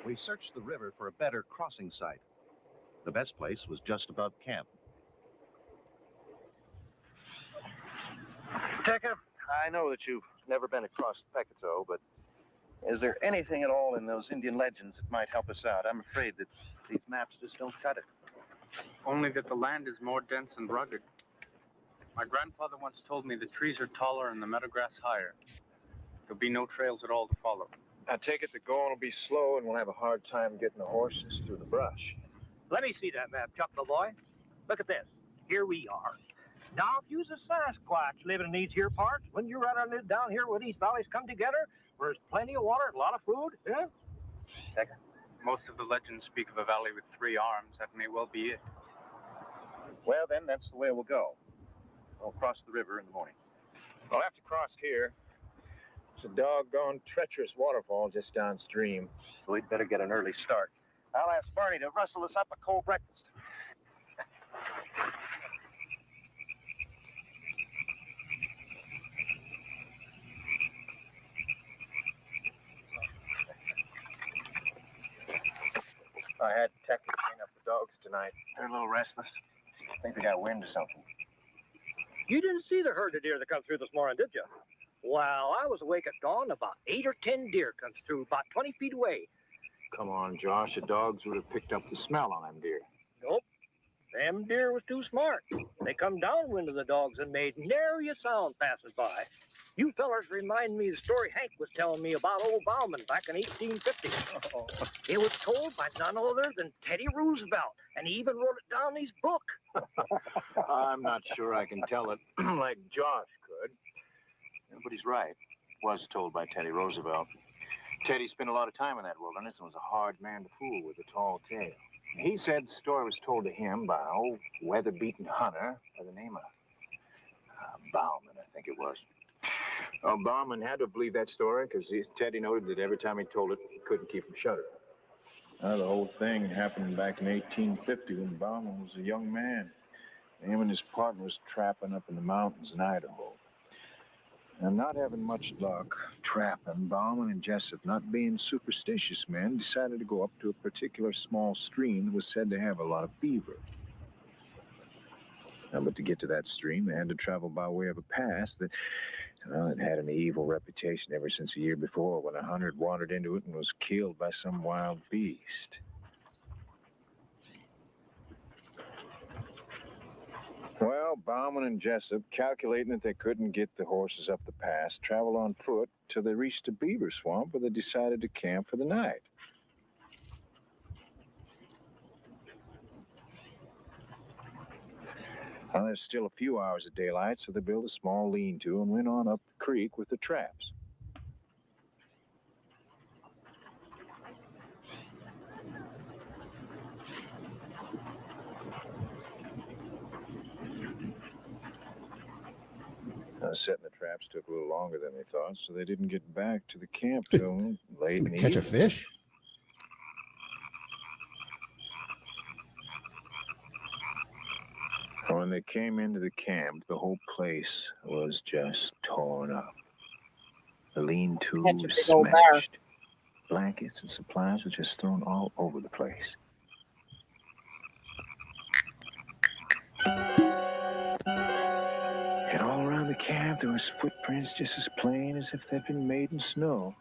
We searched the river for a better crossing site. The best place was just above camp. Teca, I know that you've never been across the Pecatow, but is there anything at all in those Indian legends that might help us out? I'm afraid that these maps just don't cut it. Only that the land is more dense and rugged. My grandfather once told me the trees are taller and the meadowgrass higher. There'll be no trails at all to follow. I take it the going will be slow and we'll have a hard time getting the horses through the brush. Let me see that map, Chuck, the boy. Look at this. Here we are. Now, if you's a Sasquatch living in these here parts, when you run on this down here where these valleys come together, there's plenty of water, a lot of food, yeah? Teca, most of the legends speak of a valley with 3 arms. That may well be it. Well, then, that's the way we'll go. We'll cross the river in the morning. We'll have to cross here. It's a doggone treacherous waterfall just downstream. So we'd better get an early start. I'll ask Barney to rustle us up a cold breakfast. I had Tech clean up the dogs tonight. They're a little restless. I think they got wind or something. You didn't see the herd of deer that come through this morning, did you? Well, I was awake at dawn. About 8 or 10 deer comes through, about 20 feet away. Come on, Josh. The dogs would have picked up the smell on them deer. Nope. Them deer was too smart. They come downwind of the dogs and made nary a sound passing by. You fellers remind me of the story Hank was telling me about old Bauman back in 1850. It was told by none other than Teddy Roosevelt, and he even wrote it down in his book. I'm not sure I can tell it like Josh could. But he's right. It was told by Teddy Roosevelt. Teddy spent a lot of time in that wilderness and was a hard man to fool with a tall tale. He said the story was told to him by an old weather-beaten hunter by the name of Bauman, I think it was. Oh, Bauman had to believe that story because Teddy noted that every time he told it, he couldn't keep from shuddering. The whole thing happened back in 1850 when Bauman was a young man. Him and his partner was trapping up in the mountains in Idaho. And not having much luck trapping, Bauman and Jessup, not being superstitious men, decided to go up to a particular small stream that was said to have a lot of beaver. But to get to that stream, they had to travel by way of a pass that, it had an evil reputation ever since a year before when a hunter wandered into it and was killed by some wild beast. Well, Bauman and Jessup, calculating that they couldn't get the horses up the pass, traveled on foot till they reached a beaver swamp where they decided to camp for the night. Now, there's still a few hours of daylight, so they built a small lean-to and went on up the creek with the traps. Setting the traps took a little longer than they thought, so they didn't get back to the camp till late in the Catch a evening. fish? When they came into the camp, the whole place was just torn up. The lean-to Catch a was big old bear. smashed. Blankets and supplies were just thrown all over the place. And all around the camp, there was footprints just as plain as if they'd been made in snow.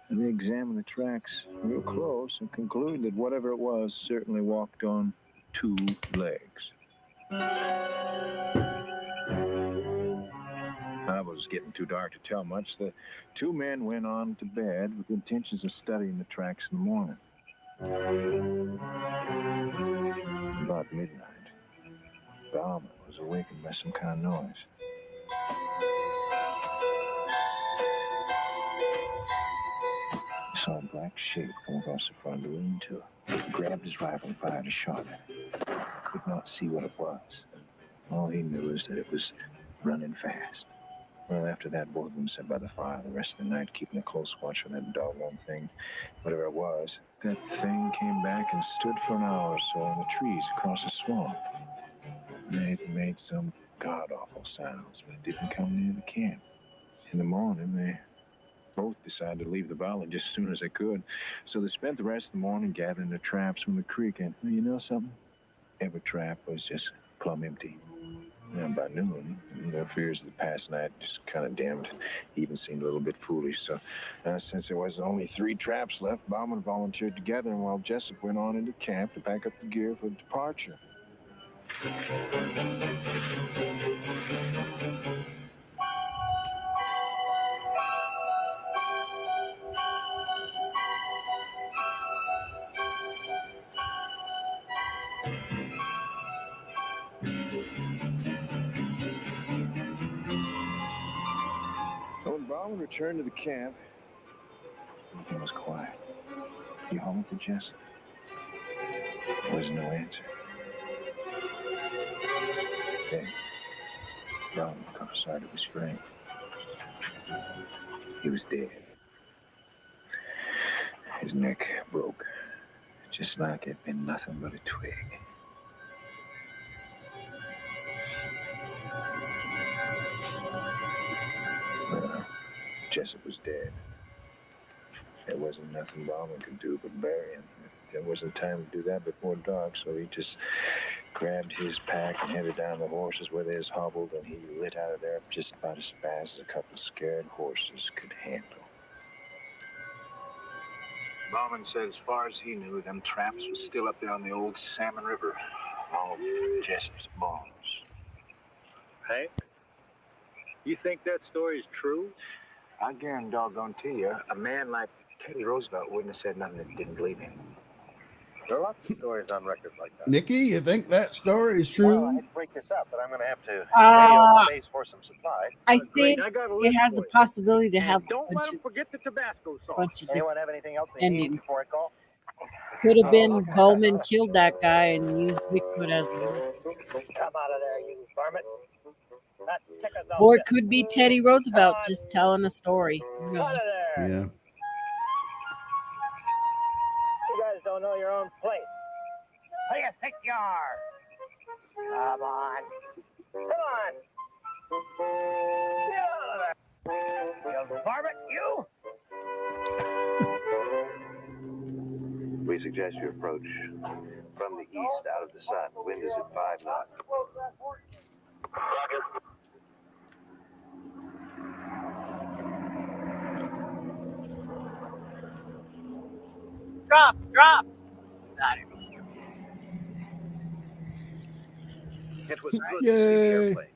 And they examined the tracks real close and concluded that whatever it was certainly walked on 2 legs. It was getting too dark to tell much. The 2 men went on to bed with intentions of studying the tracks in the morning. About midnight, Bauman was awakened by some kind of noise. He saw a black shape come across the front of the lean-to. He grabbed his rifle and fired a shot at it. He could not see what it was. All he knew is that it was running fast. Well, after that, both of them sat by the fire the rest of the night, keeping a close watch on that doggone thing. Whatever it was, that thing came back and stood for an hour or so in the trees across the swamp. It made some god-awful sounds, but it didn't come near the camp. In the morning, they both decided to leave the valley just as soon as they could. So they spent the rest of the morning gathering their traps from the creek, and you know something? Every trap was just plumb empty. And by noon, their fears of the past night just kind of dimmed. Even seemed a little bit foolish. So, since there was only 3 traps left, Bauman volunteered together, and while Jessup went on into camp to pack up the gear for departure. When Bauman returned to the camp, everything was quiet. He hung for Jessup. There was no answer. Then, Bauman caught sight of his friend. He was dead. His neck broke, just like it'd been nothing but a twig. Well, Jessup was dead. There wasn't nothing Bauman could do but bury him. There wasn't time to do that before dark, so he just grabbed his pack and headed down the horses where they was hobbled, and he lit out of there just about as fast as a couple of scared horses could handle. Bauman said as far as he knew, them traps was still up there on the old Salmon River, along with Jessup's bones. Hank, You think that story is true? I guarantee doggone to you, a man like Teddy Roosevelt wouldn't have said nothing if he didn't believe him. There are lots of stories on record like that. Nikki, you think that story is Well, I true? hate to break this up, but I'm going to have to radio the base for some supplies. I think I got a it list has for the you. possibility to And have don't let them forget the Tabasco sauce. bunch of Anyone have anything else they need endings. before I call? Could have been Bauman killed that guy and used Bigfoot as a Come out of there, you varmint. That tickers out or there. it could be Teddy Roosevelt just telling a story. Who knows? Out of there. Yeah. You guys don't know your own place. Who do you think you are? Come on. Come on. Get out of there. You varmint, you. We suggest you approach from the east out of the sun. The wind is at 5 knots. Drop. Got it. It was good to see Yay. the airplane.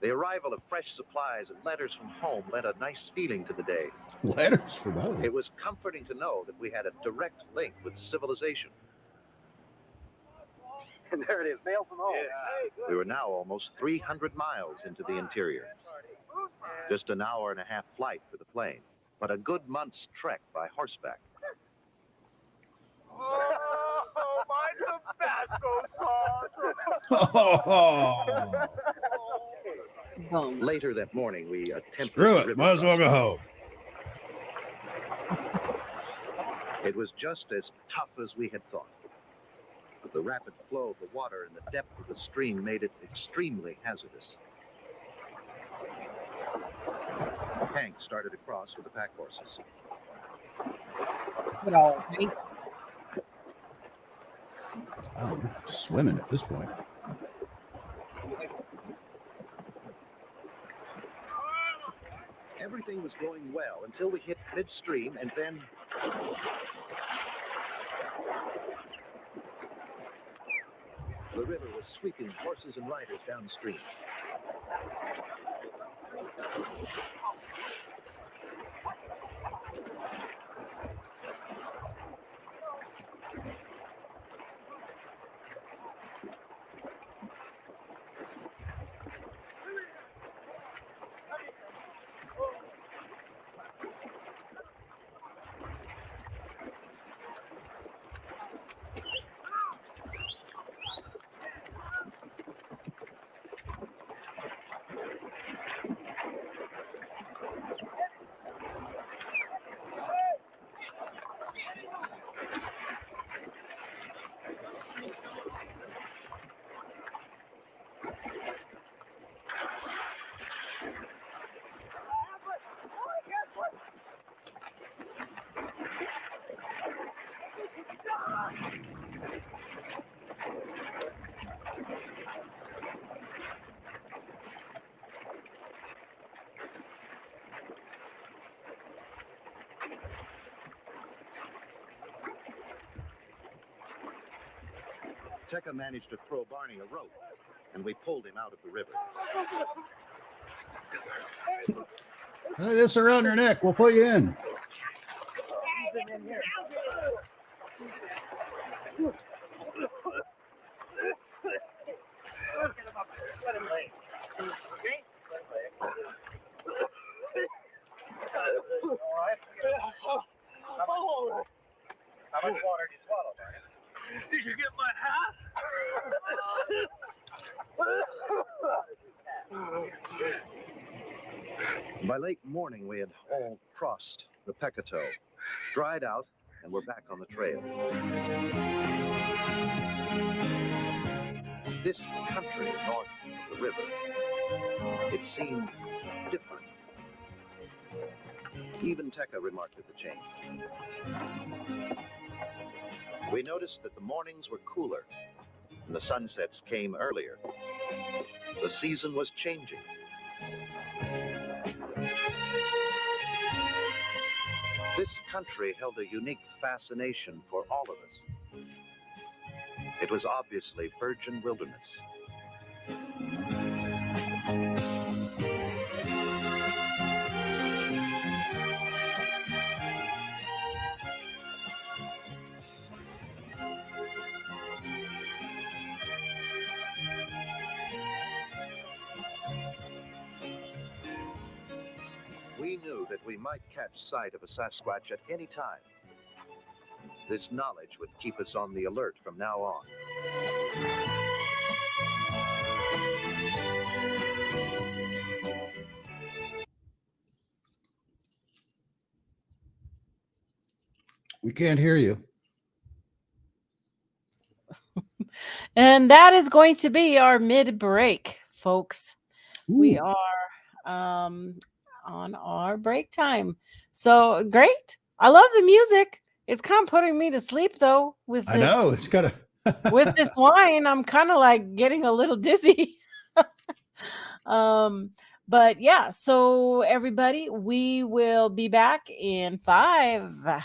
The arrival of fresh supplies and letters from home lent a nice feeling to the day. Letters from home. It was comforting to know that we had a direct link with civilization. And there it is, mail from home. We were now almost 300 miles into the interior. Just an hour and a half flight for the plane, but a good month's trek by horseback. Oh, my Tabasco sauce! Later that morning, we attempted Screw the it. river Might as well go home. It was just as tough as we had thought. But the rapid flow of the water and the depth of the stream made it extremely hazardous. Hank started across with the pack horses. Good old Hank. Oh, swimming at this point. Everything was going well until we hit midstream, and then the river was sweeping horses and riders downstream. Tekka managed to throw Barney a rope, and we pulled him out of the river. Tie this around your neck. We'll put you in. Let him lay. Okay? All right. How much water did you swallow, Barney? Did you get my hat? By late morning, we had all crossed the Pecatow, dried out, and were back on the trail. This country north of the river, it seemed different. Even Tekka remarked at the change. We noticed that the mornings were cooler and the sunsets came earlier. The season was changing. This country held a unique fascination for all of us. It was obviously virgin wilderness. We knew that we might catch sight of a Sasquatch at any time. This knowledge would keep us on the alert from now on. We can't hear you. And that is going to be our mid-break, folks. Ooh. We are on our break time. So great. I love the music. It's kind of putting me to sleep, though. With this, I know. It's got to... with this wine, I'm kind of like getting a little dizzy. But yeah, so everybody, we will be back in 5.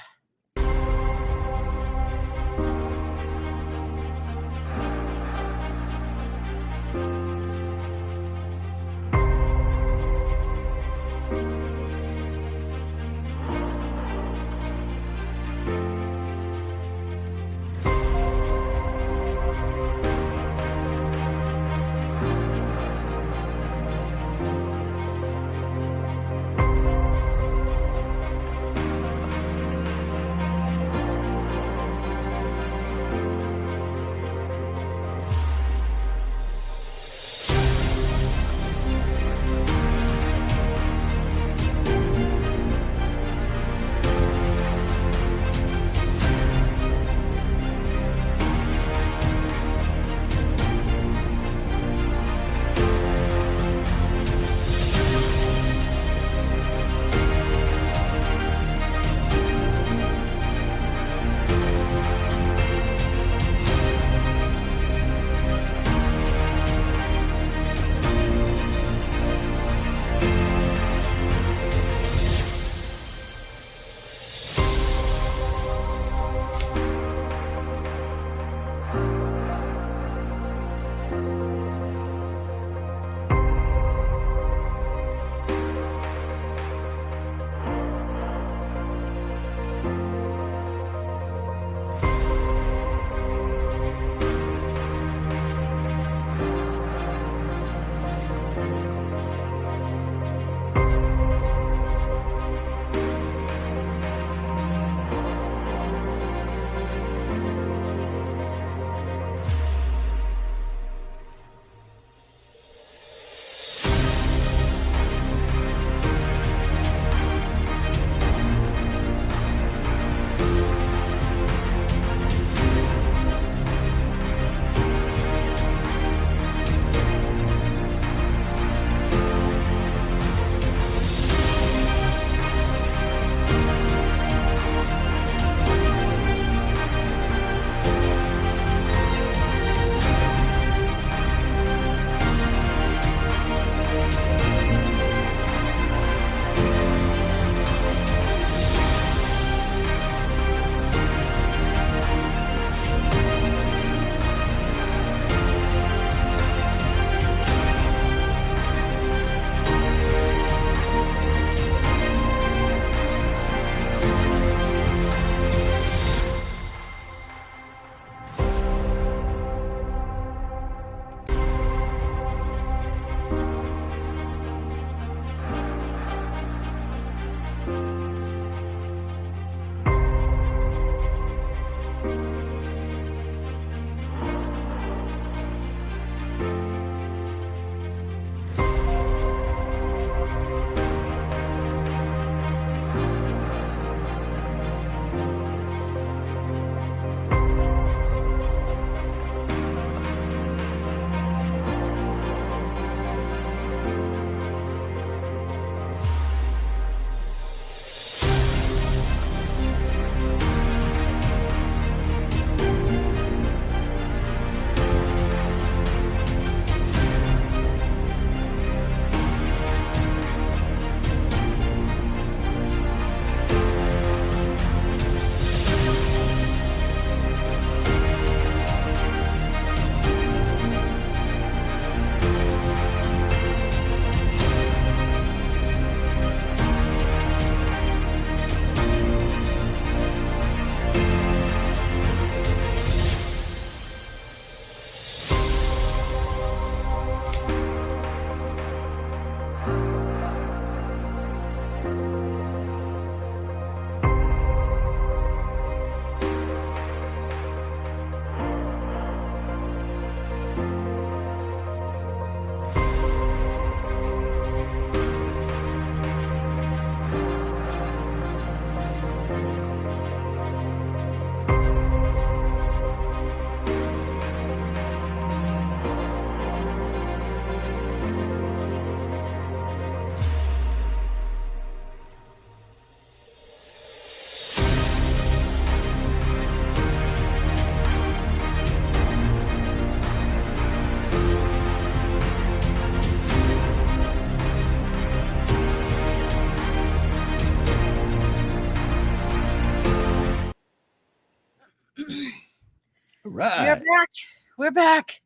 Right. We're back. We're back.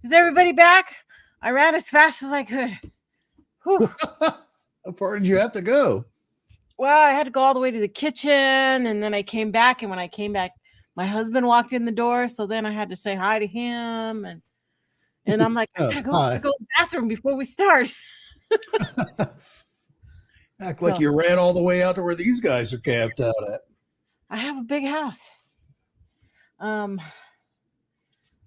Is everybody back? I ran as fast as I could. Whew. How far did you have to go? Well, I had to go all the way to the kitchen, and then I came back. And when I came back, my husband walked in the door. So then I had to say hi to him, and I'm like, I gotta go to the bathroom before we start. Act like you ran all the way out to where these guys are camped out at. I have a big house.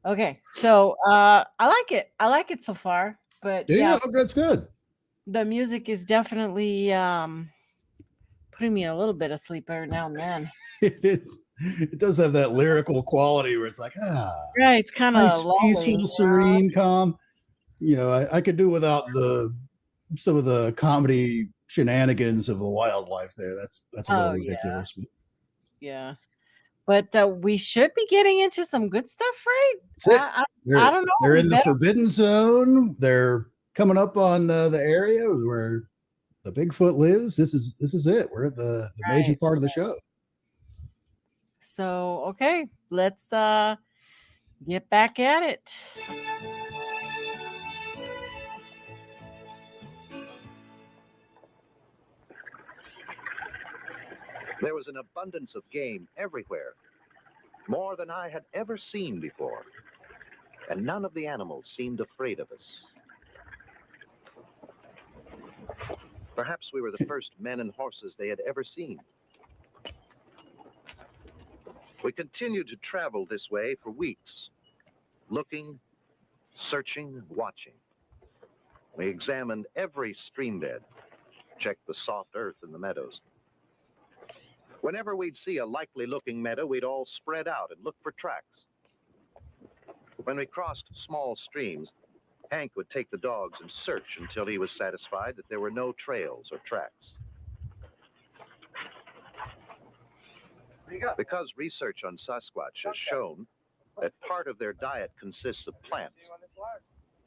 Okay, so I like it. I like it so far, but yeah, that's good. The music is definitely putting me a little bit of sleep every now and then. It is. It does have that lyrical quality where it's like, right, it's kind of nice, peaceful, serene, calm. You know, I could do without some of the comedy shenanigans of the wildlife there. That's a little ridiculous. Yeah. But we should be getting into some good stuff, right? I don't know. They're in the forbidden zone. They're coming up on the area where the Bigfoot lives. This is it. We're at the major part of the show. So, okay, let's get back at it. There was an abundance of game everywhere, more than I had ever seen before, and none of the animals seemed afraid of us. Perhaps we were the first men and horses they had ever seen. We continued to travel this way for weeks, looking, searching, watching. We examined every stream bed, checked the soft earth in the meadows. Whenever we'd see a likely-looking meadow, we'd all spread out and look for tracks. When we crossed small streams, Hank would take the dogs and search until he was satisfied that there were no trails or tracks. Because research on Sasquatch has shown that part of their diet consists of plants,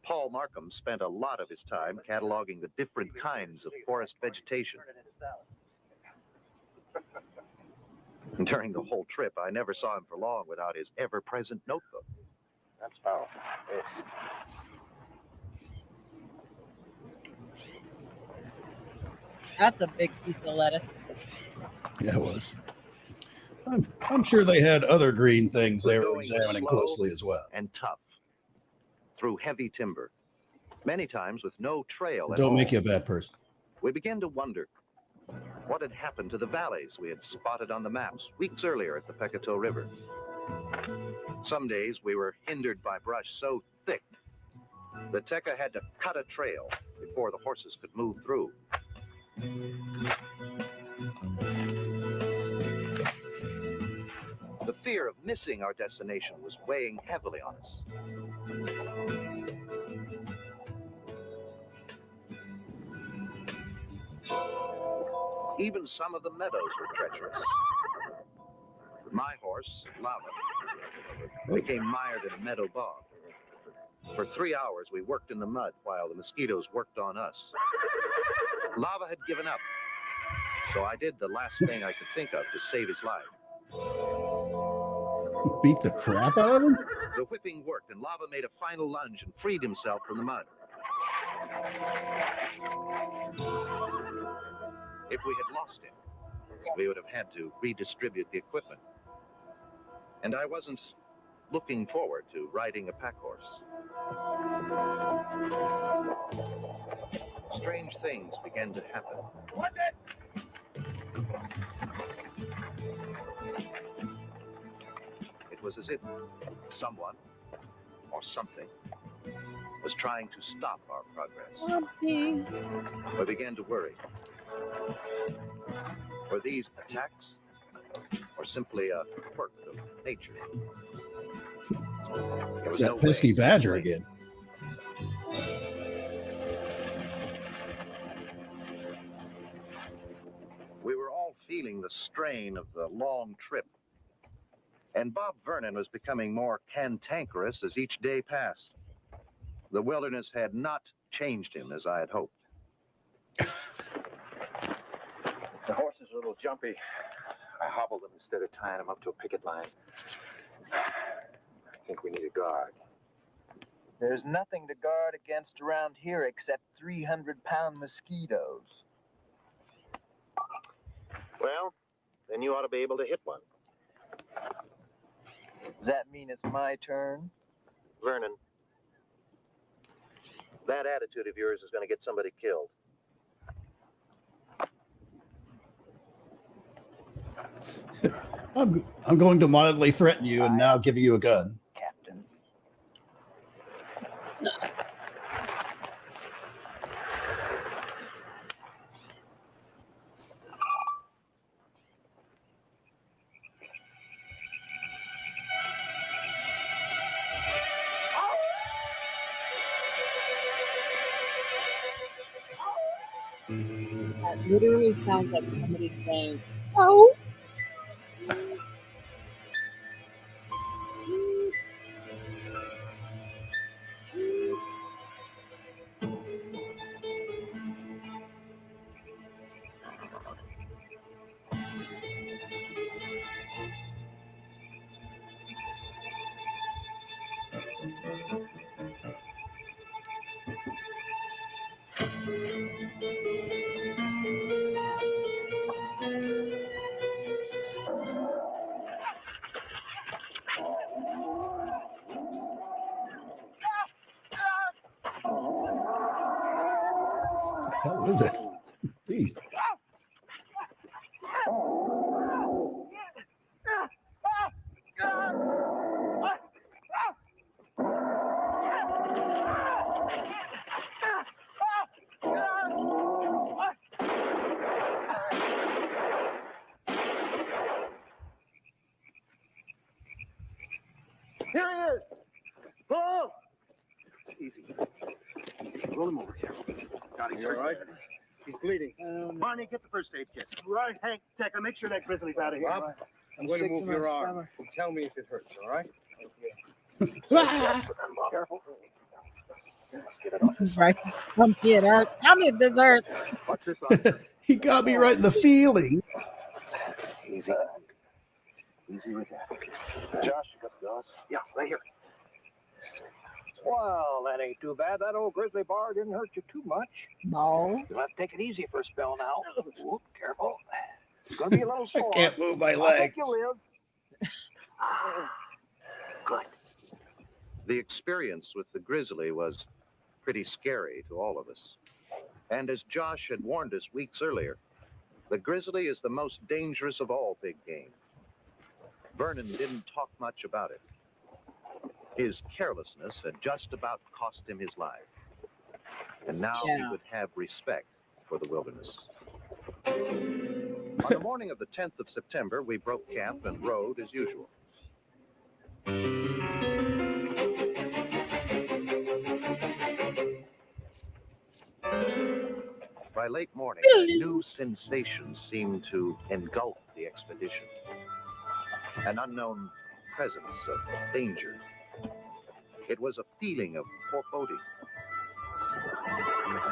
Paul Markham spent a lot of his time cataloging the different kinds of forest vegetation. During the whole trip, I never saw him for long without his ever-present notebook. That's powerful. Yes. That's a big piece of lettuce. Yeah, it was. I'm sure they had other green things they were examining closely as well. And tough. Through heavy timber. Many times with no trail at all. Don't make you a bad person. We began to wonder what had happened to the valleys we had spotted on the maps weeks earlier at the Pecatow River. Some days we were hindered by brush so thick that Tekka had to cut a trail before the horses could move through. The fear of missing our destination was weighing heavily on us. Even some of the meadows were treacherous. My horse, Lava, became mired in a meadow bog. For 3 hours, we worked in the mud while the mosquitoes worked on us. Lava had given up, so I did the last thing I could think of to save his life. Beat the crap out of him? The whipping worked, and Lava made a final lunge and freed himself from the mud. If we had lost him, we would have had to redistribute the equipment. And I wasn't looking forward to riding a pack horse. Strange things began to happen. It was as if someone or something was trying to stop our progress. I began to worry. Were these attacks or simply a quirk of nature? It's that pesky badger again. We were all feeling the strain of the long trip, and Bob Vernon was becoming more cantankerous as each day passed. The wilderness had not changed him as I had hoped. The horse is a little jumpy. I hobbled him instead of tying him up to a picket line. we need a guard. There's nothing to guard against around here except 300-pound mosquitoes. Well, then you ought to be able to hit one. Does that mean it's my turn? Vernon, that attitude of yours is going to get somebody killed. I'm going to mildly threaten you and now give you a gun. Captain. That literally sounds like somebody saying, "Oh." The hell is it? Jeez. Here he is! Oh! Easy. Roll him over here. Got him. You all right? He's bleeding. Barney, get the first aid kit. Right, Hank, Decker, make sure that grizzly's out of here. Rob, I'm going to move your arm. Tell me if it hurts, all right? Careful. Right. Come get hurt. Tell me if this hurts. Watch this on. He got me right in the feeling. Easy. Easy with that. Josh, you got the gauze? Yeah, right here. Well, that ain't too bad. That old grizzly bar didn't hurt you too much. No. You'll have to take it easy for a spell now. Whoop, careful. It's going to be a little sore. I can't move my I think legs. you'll live. Good. The experience with the grizzly was pretty scary to all of us. And as Josh had warned us weeks earlier, the grizzly is the most dangerous of all big game. Vernon didn't talk much about it. His carelessness had just about cost him his life. And now he would have respect for the wilderness. On the morning of the 10th of September, we broke camp and rode as usual. By late morning, new sensations seemed to engulf the expedition. An unknown presence of danger. It was a feeling of foreboding.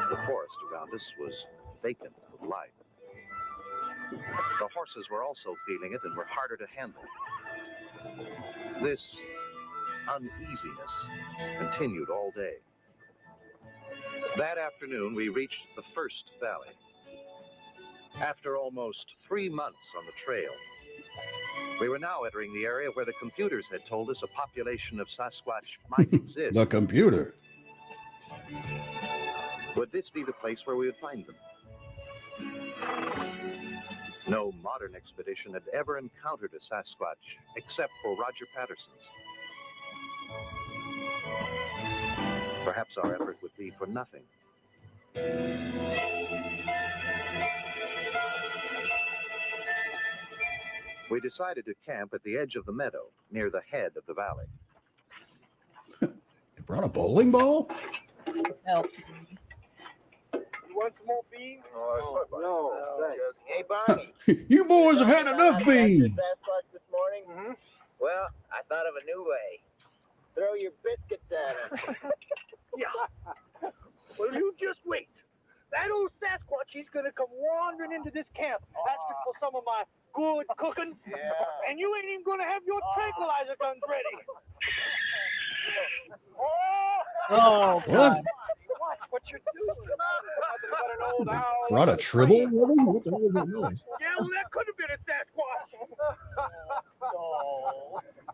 The forest around us was vacant of life. The horses were also feeling it and were harder to handle. This uneasiness continued all day. That afternoon, we reached the first valley. After almost 3 months on the trail, we were now entering the area where the computers had told us a population of Sasquatch might exist. The computer. Would this be the place where we would find them? No modern expedition had ever encountered a Sasquatch except for Roger Patterson's. Perhaps our effort would be for nothing. We decided to camp at the edge of the meadow near the head of the valley. They brought a bowling ball? Please help. You want some more beans? No, thanks. Hey, Barney. You boys have had enough beans. Sasquatch this morning? Well, I thought of a new way. Throw your biscuits at him. Yeah. Well, you just wait. That old Sasquatch, he's going to come wandering into this camp asking for some of my good cooking. Yeah. And you ain't even going to have your tranquilizer guns ready. Oh, What? God. What you doing? Brought a tribble with him? What the hell was that noise? Yeah, well, that could have been a Sasquatch.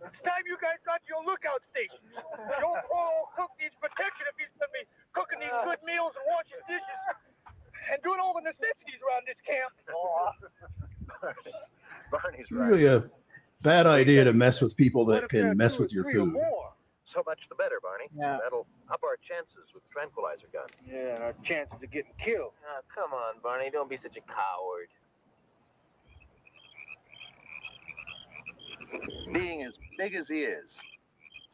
It's time you guys got your lookout station. Your poor old cook needs protection if he's going to be cooking these good meals and washing dishes and doing all the necessities around this camp. Barney's It's usually a bad idea to mess with people that can mess with your food. So much the better, Barney. Yeah. That'll up our chances with tranquilizer gun. Yeah, and our chances of getting killed. Oh, come on, Barney. Don't be such a coward. Being as big as he is,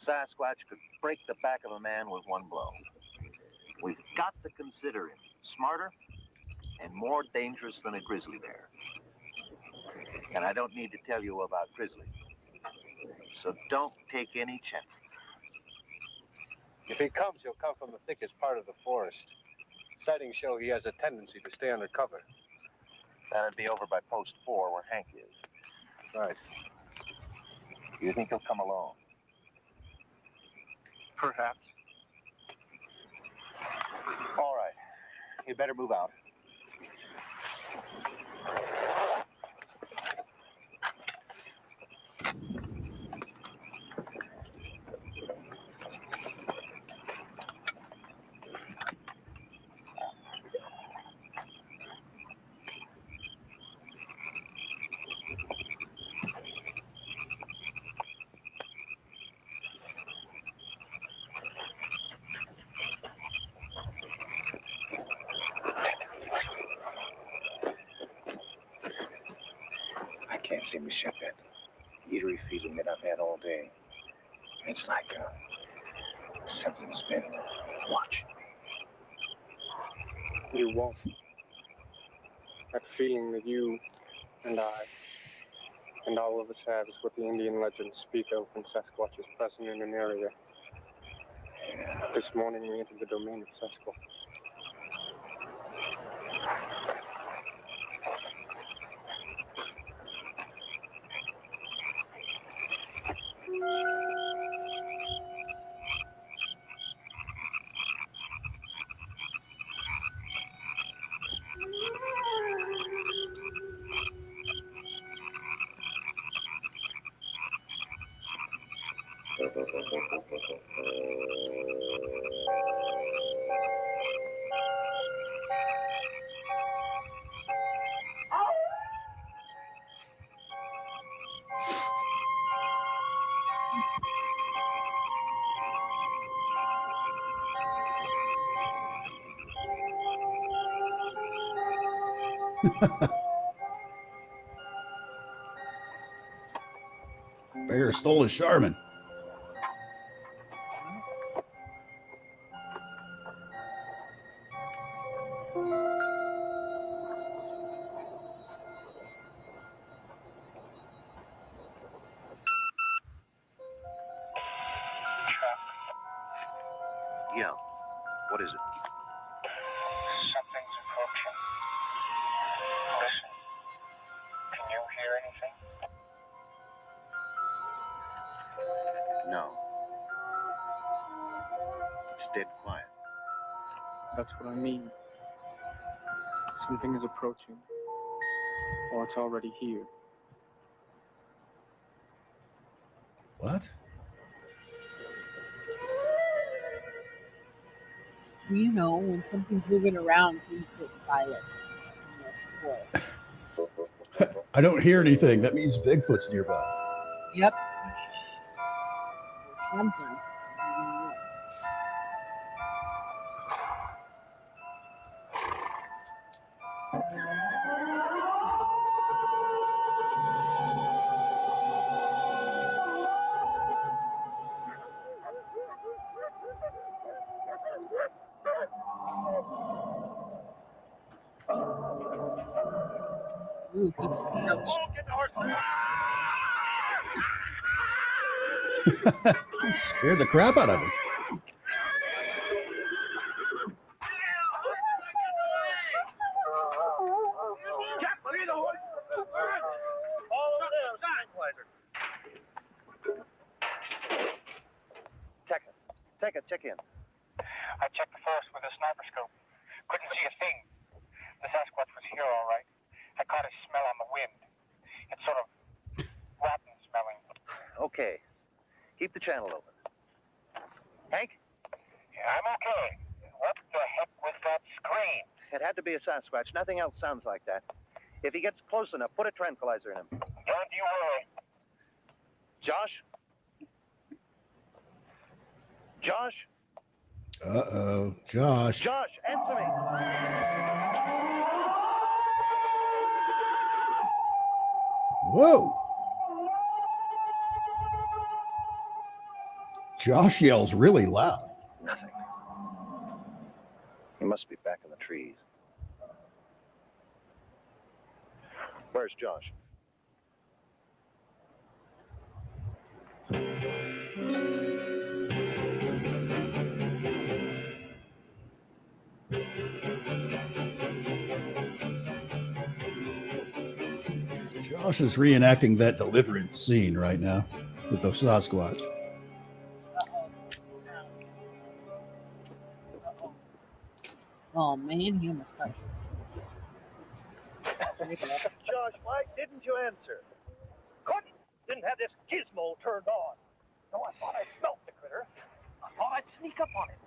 Sasquatch could break the back of a man with one blow. We've got to consider him smarter and more dangerous than a grizzly bear. And I don't need to tell you about grizzly. So don't take any chances. If he comes, he'll come from the thickest part of the forest. Sightings show he has a tendency to stay under cover. That'd be over by post 4 where Hank is. Right. You think he'll come alone? Perhaps. All right. You better move out. I can't seem to shut that eerie feeling that I've had all day. It's like something's been watching me. You won't. That feeling that you and I and all of us have is what the Indian legends speak of when Sasquatch is present in an area. This morning we entered the domain of Sasquatch. Bear stole his Charmin. Yeah. What is it? Something's approaching. Listen. Can you hear anything? No. It's dead quiet. That's what I mean. Something is approaching. Or it's already here. What? You know, when something's moving around, things get silent. I don't hear anything. That means Bigfoot's nearby. Yep. Or something. Ooh, he just ouched. He scared the crap out of him. Technic, Take it, check in. I checked the forest with a sniper scope. Couldn't see a thing. The Sasquatch was here all right. I caught his smell on the wind. It's sort of rotten smelling. Okay. Keep the channel open. Hank? Yeah, I'm okay. What the heck was that scream? It had to be a Sasquatch. Nothing else sounds like that. If he gets close enough, put a tranquilizer in him. Don't you worry. Josh? Josh? Uh-oh. Josh. Josh, answer me. Whoa. Josh yells really loud. Nothing. He must be back in the trees. Where's Josh? Josh is reenacting that Deliverance scene right now with the Sasquatch. Oh man, he almost crushed. Josh, why didn't you answer? Couldn't. Didn't have this gizmo turned on. So I thought I smelt the critter. I thought I'd sneak up on it.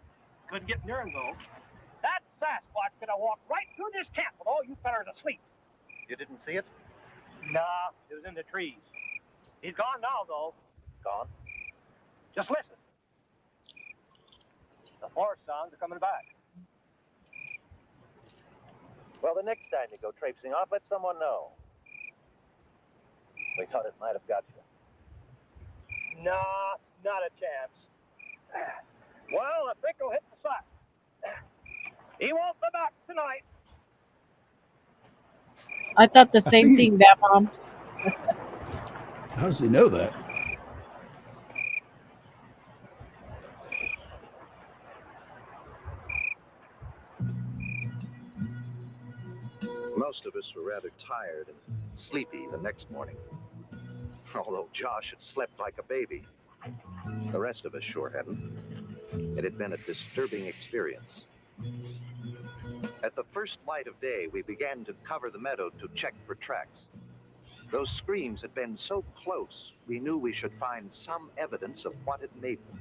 Couldn't get near him, though. That Sasquatch could have walked right through this camp with all you fellas asleep. You didn't see it? Nah, it was in the trees. He's gone now, though. Gone. Just listen. The forest sounds are coming back. Well, the next time you go traipsing off, let someone know. We thought it might have got you. Nah, not a chance. Well, I think he'll hit the side. He won't be back tonight. I thought the same thing, that Mom. How does he know that? Most of us were rather tired and sleepy the next morning. Although Josh had slept like a baby. The rest of us sure hadn't. It had been a disturbing experience. At the first light of day, we began to cover the meadow to check for tracks. Those screams had been so close, we knew we should find some evidence of what had made them.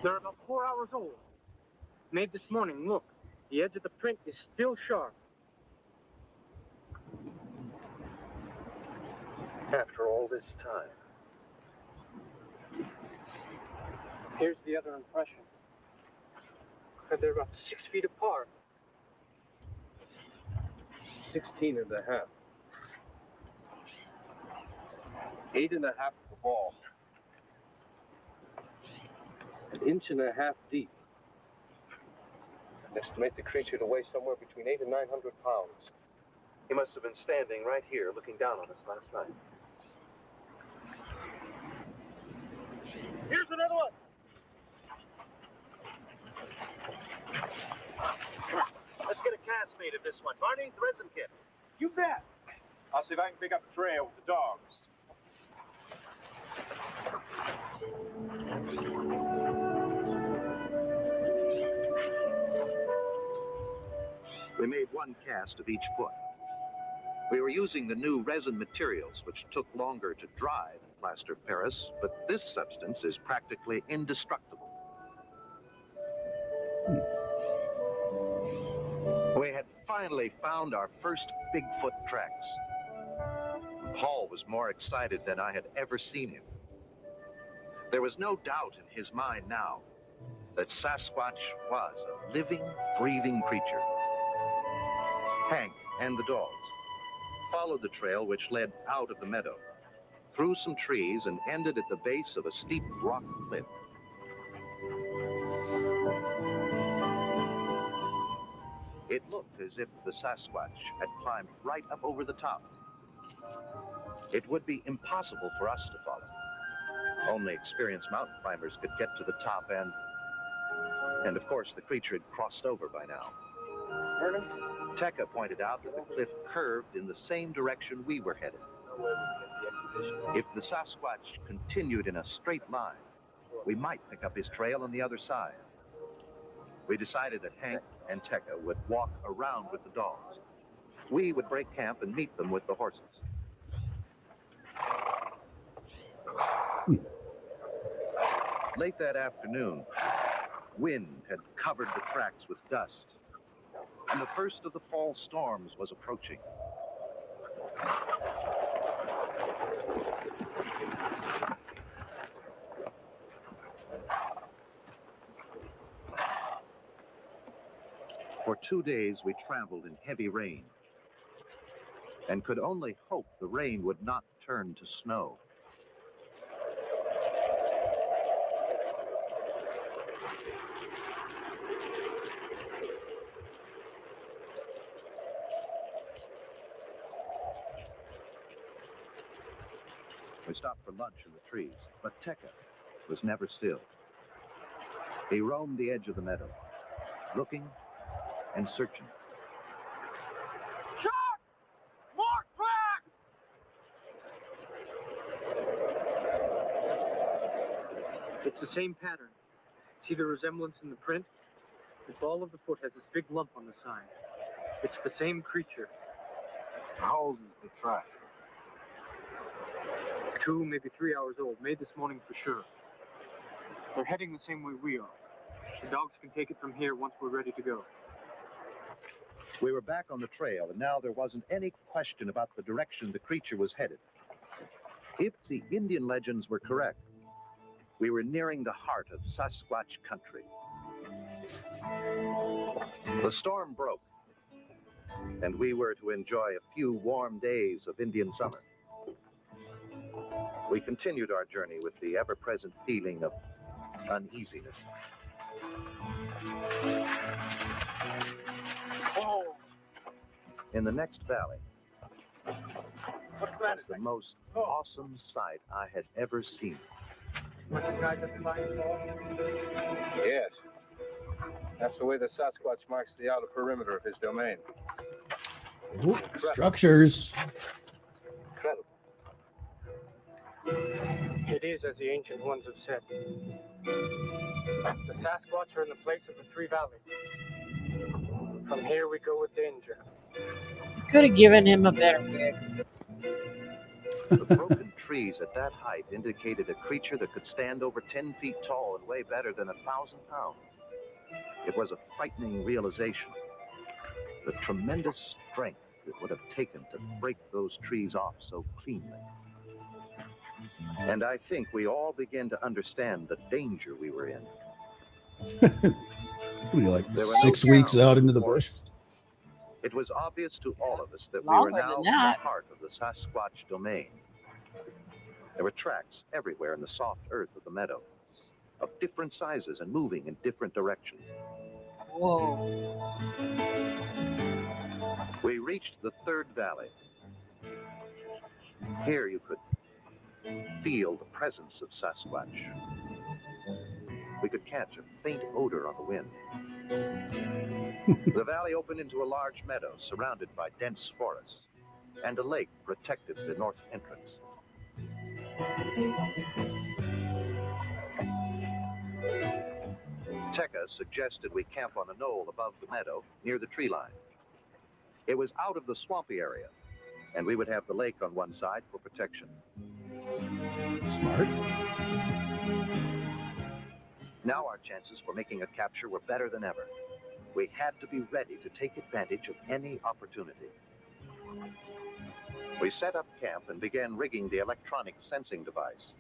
They're about 4 hours old. Made this morning. Look, the edge of the print is still sharp. After all this time. Here's the other impression. They're about 6 feet apart. 16 and a half. 8 and a half at the ball. An inch and a half deep. I estimate the creature to weigh somewhere between 800 and 900 pounds. He must have been standing right here looking down on us last night. Here's another one. Let's get a cast made of this one. Barney, the resin kit. You bet. I'll see if I can pick up a trail with the dogs. We made one cast of each foot. We were using the new resin materials, which took longer to dry than plaster of Paris, but this substance is practically indestructible. We had finally found our first Bigfoot tracks. Paul was more excited than I had ever seen him. There was no doubt in his mind now that Sasquatch was a living, breathing creature. Hank and the dogs followed the trail which led out of the meadow, through some trees, and ended at the base of a steep rock cliff. It looked as if the Sasquatch had climbed right up over the top. It would be impossible for us to follow. Only experienced mountain climbers could get to the top, and of course the creature had crossed over by now. Tekka pointed out that the cliff curved in the same direction we were headed. If the Sasquatch continued in a straight line, we might pick up his trail on the other side. We decided that Hank and Tekka would walk around with the dogs. We would break camp and meet them with the horses. Late that afternoon, wind had covered the tracks with dust, and the first of the fall storms was approaching. For 2 days, we traveled in heavy rain and could only hope the rain would not turn to snow. We stopped for lunch in the trees, but Tekka was never still. He roamed the edge of the meadow, looking and searching. Shot! More tracks! It's the same pattern. See the resemblance in the print? The ball of the foot has this big lump on the side. It's the same creature. How old is the track? 2, maybe 3 hours old. Made this morning for sure. They're heading the same way we are. The dogs can take it from here once we're ready to go. We were back on the trail, and now there wasn't any question about the direction the creature was headed. If the Indian legends were correct, we were nearing the heart of Sasquatch country. The storm broke, and we were to enjoy a few warm days of Indian summer. We continued our journey with the ever-present feeling of uneasiness. Oh! In the next valley What's that? was the most awesome sight I had ever seen. Recognize the flying ball? Yes. That's the way the Sasquatch marks the outer perimeter of his domain. Ooh, structures. Incredible. It is as the ancient ones have said. The Sasquatch are in the place of the 3 valleys. From here we go with danger. Could have given him a better wig. The broken trees at that height indicated a creature that could stand over 10 feet tall and weigh better than 1,000 pounds. It was a frightening realization. The tremendous strength it would have taken to break those trees off so cleanly. And I think we all began to understand the danger we were in. What are you, like 6 weeks out into the bush? It was obvious to all of us that we Longer were now than in that. the heart of the Sasquatch domain. There were tracks everywhere in the soft earth of the meadow, of different sizes and moving in different directions. Whoa. We reached the 3rd valley. Here you could feel the presence of Sasquatch. We could catch a faint odor on the wind. The valley opened into a large meadow surrounded by dense forests, and a lake protected the north entrance. Tekka suggested we camp on a knoll above the meadow near the tree line. It was out of the swampy area, and we would have the lake on one side for protection. Smart. Now our chances for making a capture were better than ever. We had to be ready to take advantage of any opportunity. We set up camp and began rigging the electronic sensing device.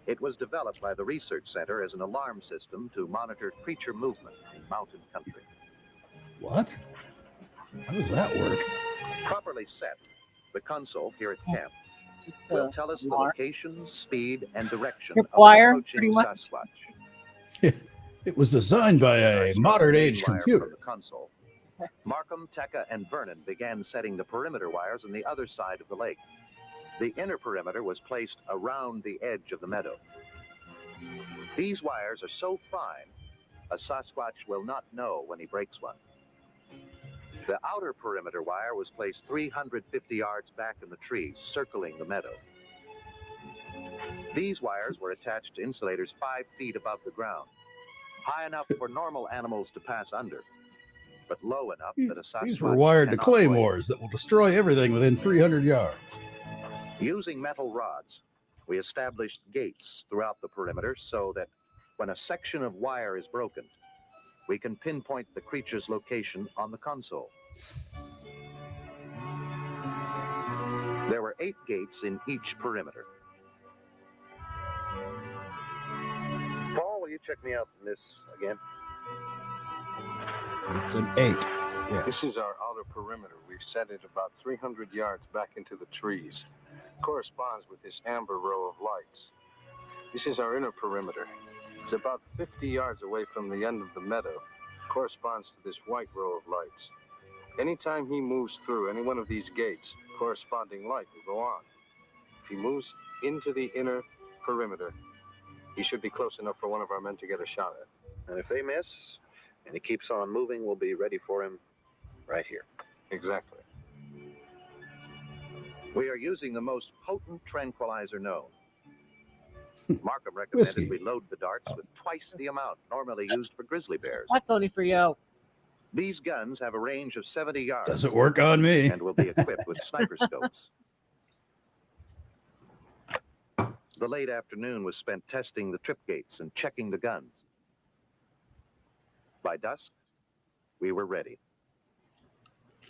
It was developed by the research center as an alarm system to monitor creature movement in mountain country. What? How does that work? Properly set, the console here at camp Just will tell us the location, speed, and direction of Tripwire, an pretty approaching much. Sasquatch. It was designed by a modern age Wire computer. from the console. Markham, Tekka, and Vernon began setting the perimeter wires on the other side of the lake. The inner perimeter was placed around the edge of the meadow. These wires are so fine, a Sasquatch will not know when he breaks one. The outer perimeter wire was placed 350 yards back in the trees, circling the meadow. These wires were attached to insulators 5 feet above the ground, high enough for normal animals to pass under, but low enough that a Sasquatch These were wired to cannot claymores that will destroy everything within 300 yards. Using metal rods, we established gates throughout the perimeter so that when a section of wire is broken, we can pinpoint the creature's location on the console. There were 8 gates in each perimeter. Paul, will you check me out from this again? It's an 8. Yes. This is our outer perimeter. We've set it about 300 yards back into the trees. Corresponds with this amber row of lights. This is our inner perimeter. It's about 50 yards away from the end of the meadow. Corresponds to this white row of lights. Anytime he moves through any one of these gates, corresponding light will go on. If he moves into the inner perimeter, he should be close enough for one of our men to get a shot at. And if they miss, and he keeps on moving, we'll be ready for him right here. Exactly. We are using the most potent tranquilizer known. Markham recommended we load the darts with twice the amount normally used for grizzly bears. That's only for you. These guns have a range of 70 yards. Doesn't work on me. And will be equipped with sniper scopes. The late afternoon was spent testing the trip gates and checking the guns. By dusk, we were ready.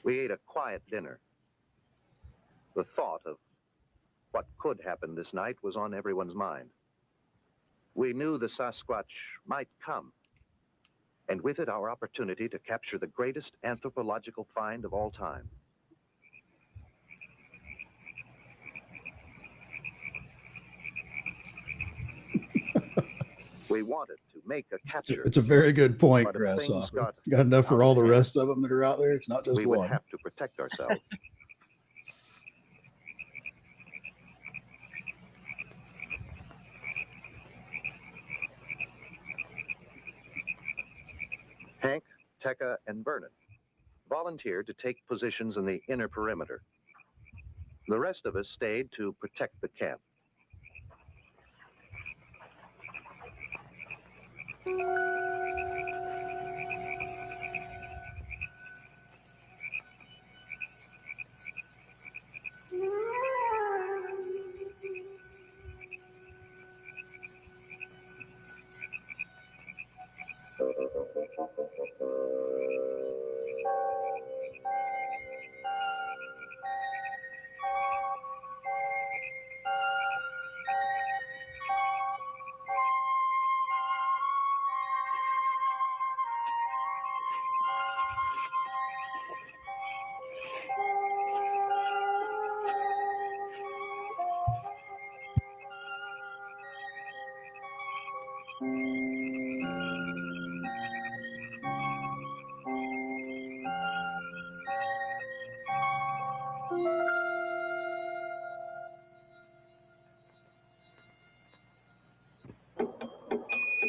We ate a quiet dinner. The thought of what could happen this night was on everyone's mind. We knew the Sasquatch might come, and with it our opportunity to capture the greatest anthropological find of all time. We wanted to make a capture. It's a very good point, Grasshopper. Got enough for all the rest of them that are out there. It's not just we one. We would have to protect ourselves. Hank, Tekka, and Vernon volunteered to take positions in the inner perimeter. The rest of us stayed to protect the camp.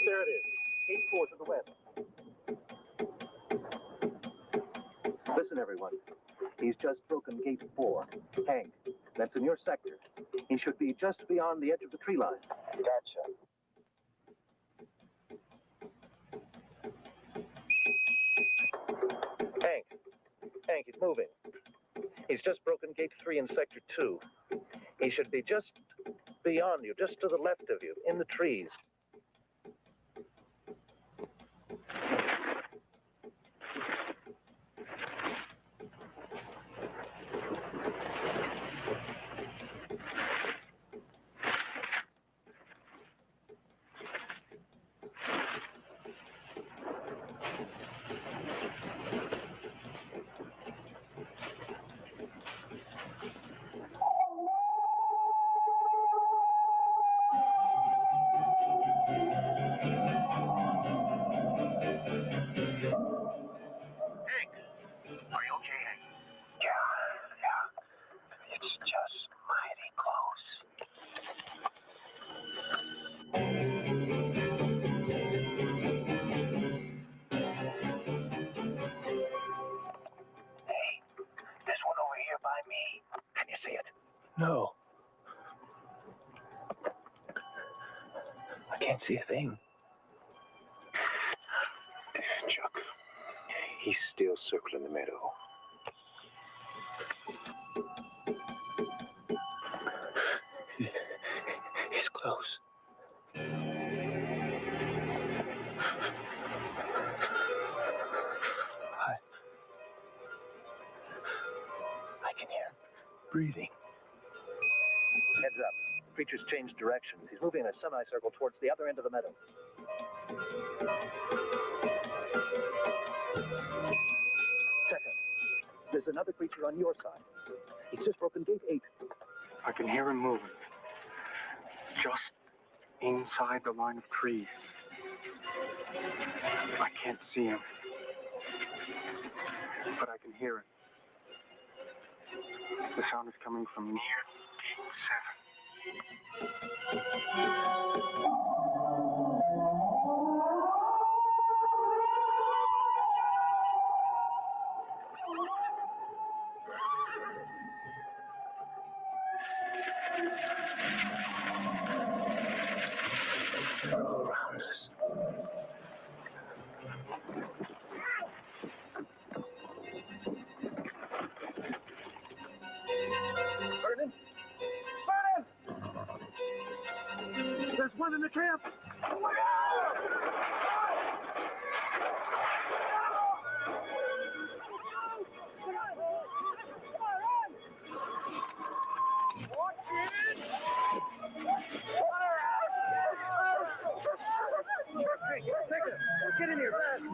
There it is, gate 4 to the west. Listen, everyone. He's just broken gate 4. Hank, that's in your sector. He should be just beyond the edge of the tree line. Gotcha. Hank, he's moving. He's just broken gate 3 in sector 2. He should be just beyond you, just to the left of you, in the trees. can't see a thing. Chuck, he's still circling the meadow. He's close. I can hear him breathing. Heads up. Creature's changed directions. He's moving in a semicircle towards the other end of the meadow. Second, there's another creature on your side. He's just broken gate 8. I can hear him moving. Just inside the line of trees. I can't see him. But I can hear it. The sound is coming from near gate 7. Around us. Vernon! Vernon! There's one in the camp! Get in here, fast!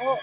Oh.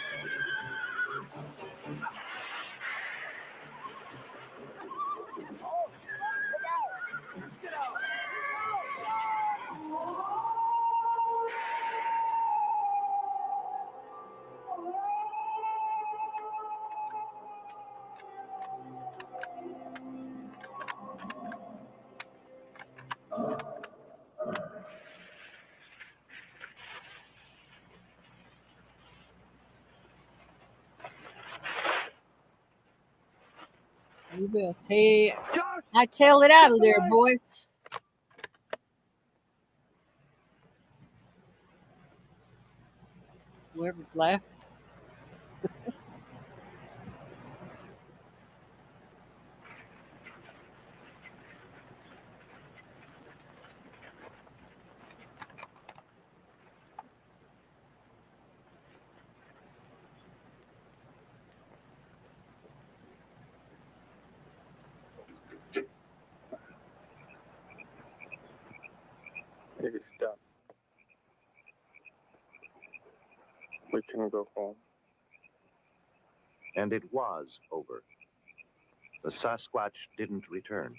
Do this. Hey, I tail it out of there, boys. Whoever's left.8. It is done. We can go home. And it was over. The Sasquatch didn't return.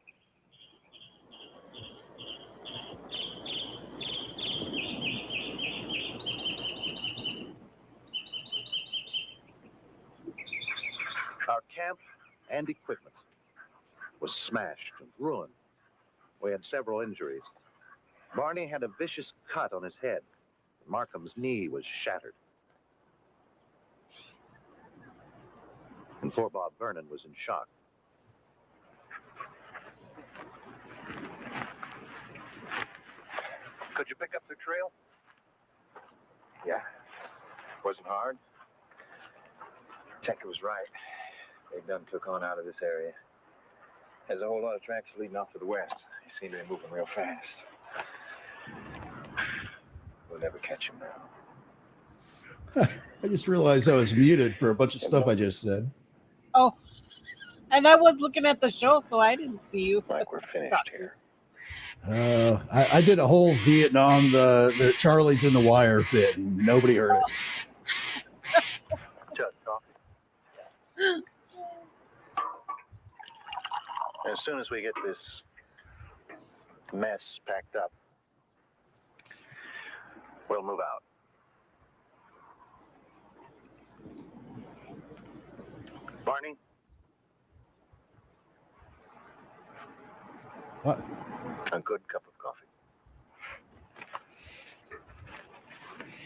Our camp and equipment was smashed and ruined. We had several injuries. Barney had a vicious cut on his head. Markham's knee was shattered. And poor Bob Vernon was in shock. Could you pick up the trail? Yeah. Wasn't hard. Checker was right. They done took on out of this area. There's a whole lot of tracks leading off to the west. They seem to be moving real fast. We'll never catch him now. I just realized I was muted for a bunch of stuff I just said. Oh, and I was looking at the show, so I didn't see you. Like we're finished here. I did a whole Vietnam, the Charlie's in the Wire bit, and nobody heard it. Just coffee. As soon as we get this mess packed up, we'll move out. Barney? What? A good cup of coffee.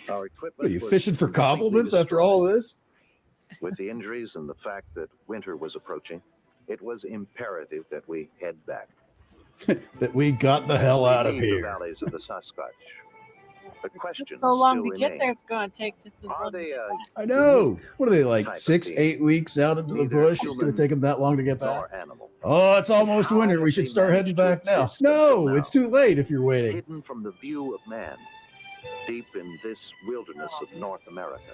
Our equipment Are you was fishing for completely compliments after all this? With the injuries and the fact that winter was approaching, it was imperative that we head back. That we got the hell out of We leave here. The valleys of the Sasquatch. The question So long still to get remains. there, it's going to take just as long. Are they I know. What are they, like type of 6-8 being? weeks out into the Neither bush? It's going human to take them that long to get back. nor animal? Oh, it's almost How winter. have We should they start heading managed to back now. exist until No, now? it's too late if you're waiting. Hidden from the view of man, deep in this wilderness of North America.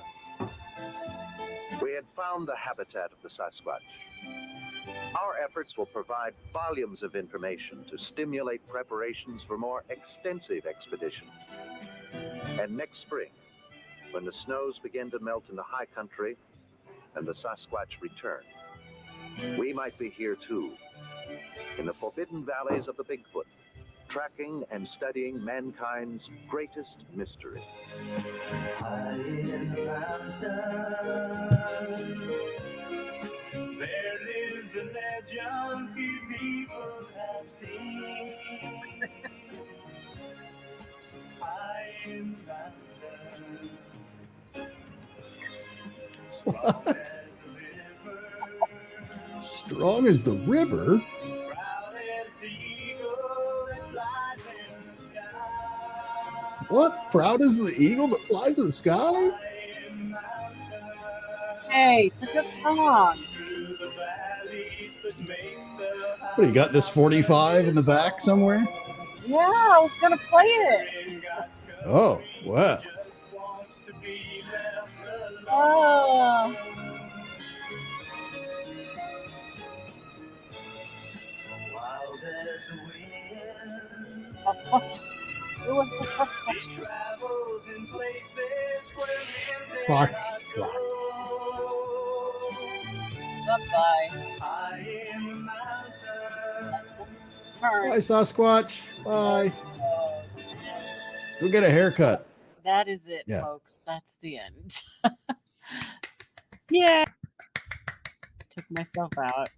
We had found the habitat of the Sasquatch. Our efforts will provide volumes of information to stimulate preparations for more extensive expeditions. And next spring, when the snows begin to melt in the high country and the Sasquatch return, we might be here too, in the forbidden valleys of the Bigfoot, tracking and studying mankind's greatest mystery. There is a legend few people have seen. High in the mountains. What? Strong as the river? What? Proud as the eagle that flies in the sky? Hey, it's a good song. What, you got this 45 in the back somewhere? Yeah, I was going to play it. Oh, wow. Oh. It was the Sasquatch. Clark. Bye-bye. Bye, Sasquatch. Bye. Go get a haircut. That is it, Yeah. folks. That's the end. Yeah. Took myself out.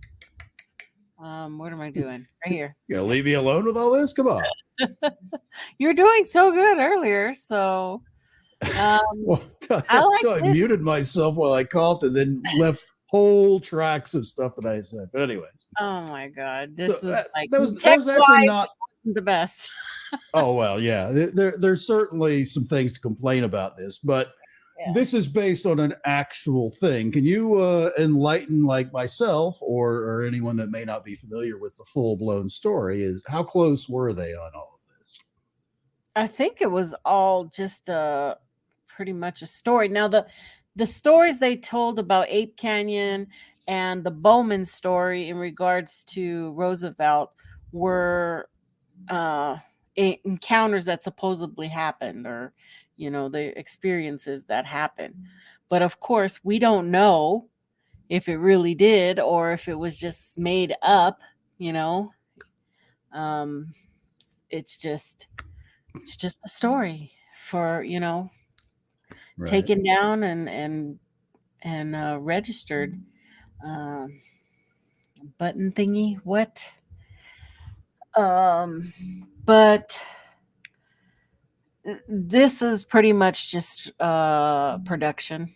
What am I doing? Right here. You gonna leave me alone with all this? Come on. You're doing so good earlier, so Well, I like I this. muted myself while I coughed and then left whole tracks of stuff that I said. But anyways. Oh my god, this So, was like that was text-wise, actually not this wasn't the best. Oh, well, yeah. There's certainly some things to complain about this, but this is based on an actual thing. Can you enlighten like myself or anyone that may not be familiar with the full-blown story? Is how close were they on all of this? I think it was all just pretty much a story. Now the stories they told about Ape Canyon and the Bauman story in regards to Roosevelt were encounters that supposedly happened, or the experiences that happened. But of course, we don't know if it really did or if it was just made up. It's just a story for Right. taken down and registered. Button thingy, what? But this is pretty much just production.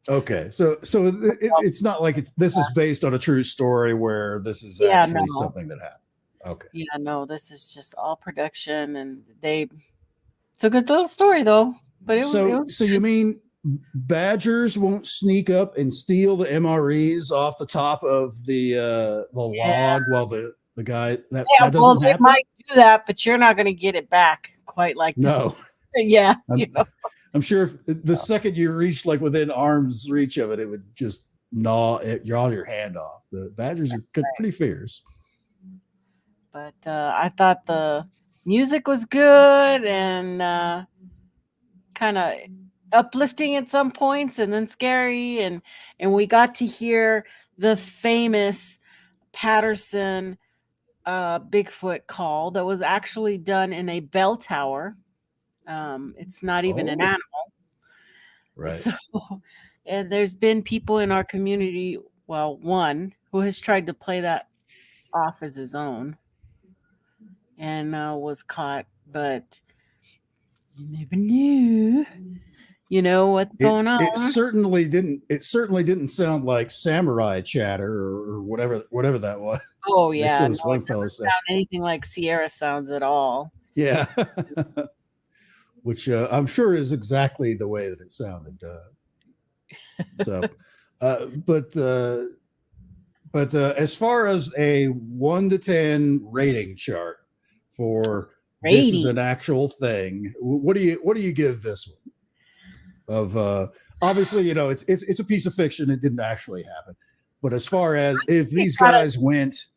Okay, so it's not like this is based on a true story where this is actually something that happened. Okay. Yeah, no, this is just all production, and it's a good little story though. But So you mean badgers won't sneak up and steal the MREs off the top of the log while the guy that doesn't they happen? might do that, but you're not going to get it back quite like that. No. Yeah, I'm sure if the second you reach like within arm's reach of it, it would just gnaw your hand off. The badgers are pretty fierce. But I thought the music was good and kind of uplifting at some points, and then scary, and we got to hear the famous Patterson Bigfoot call that was actually done in a bell tower. It's not even an animal. Right. So, and there's been people in our community, well, one who has tried to play that off as his own and was caught, but you never knew. You know what's going on. It certainly didn't sound like samurai chatter or whatever that was. Oh yeah, Those one fellow said anything like Sierra sounds at all. Yeah. Which I'm sure is exactly the way that it sounded. So, but as far as a 1 to 10 rating chart for this is an actual thing, what do you give this one? Of obviously, you know, it's a piece of fiction. It didn't actually happen. But as far as if these guys went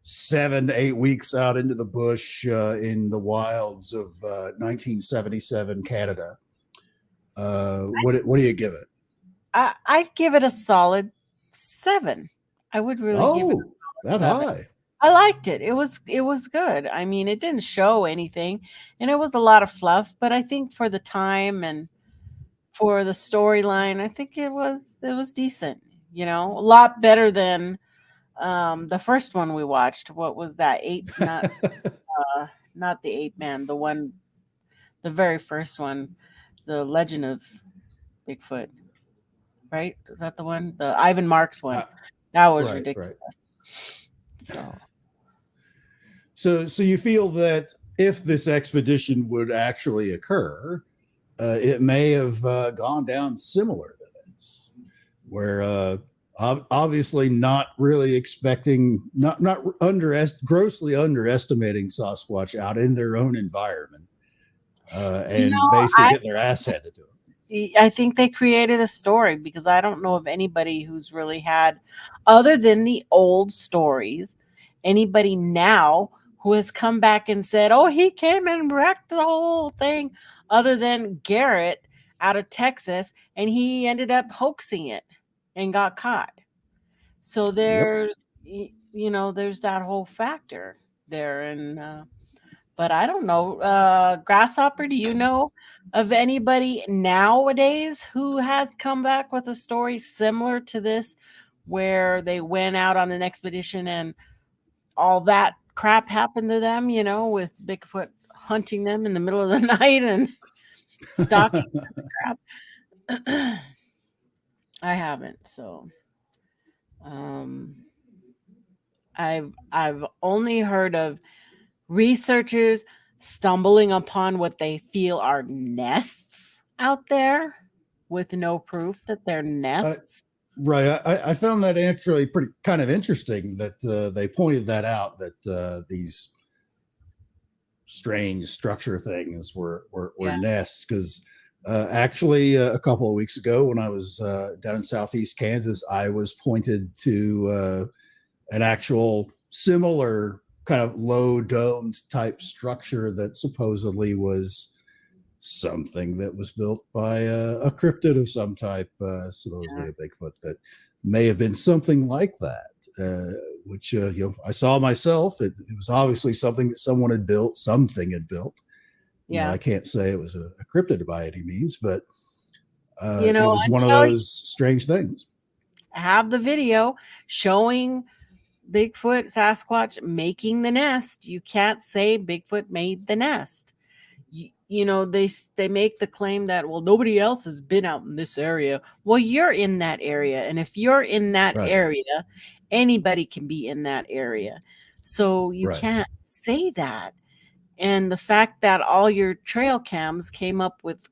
7 to 8 weeks out into the bush in the wilds of 1977 Canada, what do you give it? I'd give it a solid 7. I would really give it that 7. high. I liked it. It was good. I mean, it didn't show anything, and it was a lot of fluff, but I think for the time and for the storyline, I think it was decent. You know, a lot better than the first one we watched. What was that? Not the Ape Man, the very first one, the Legend of Bigfoot. Right? Is that the one? The Ivan Marks one. That was ridiculous. Right. So you feel that if this expedition would actually occur, it may have gone down similar to this, where obviously not really expecting, not grossly underestimating Sasquatch out in their own environment, and basically get their ass handed to them. I think they created a story, because I don't know of anybody who's really had, other than the old stories, anybody now who has come back and said, oh, he came and wrecked the whole thing, other than Garrett out of Texas, and he ended up hoaxing it and got caught. So there's, you know, there's that whole factor there. And but I don't know, Grasshopper, do you know of anybody nowadays who has come back with a story similar to this, where they went out on an expedition and all that crap happened to them, you know, with Bigfoot hunting them in the middle of the night and stalking the crap? I haven't. So I've only heard of researchers stumbling upon what they feel are nests out there with no proof that they're nests. Right. I found that actually pretty kind of interesting that they pointed that out, that these strange structure things were nests, because actually a couple of weeks ago when I was down in southeast Kansas, I was pointed to an actual similar kind of low domed type structure that supposedly was something that was built by a cryptid of some type, supposedly a Bigfoot, that may have been something like that, which you know, I saw myself. It was obviously something that someone had built, something had built. Yeah, you know, I can't say it was a cryptid by any means, but you know, it was one of those strange things. I have the video showing Bigfoot, Sasquatch making the nest. You can't say Bigfoot made the nest. You know, they make the claim that, well, nobody else has been out in this area. Well, you're in that area, and if you're in that area, anybody can be in that area. So you can't say that. And the fact that all your trail cams came up with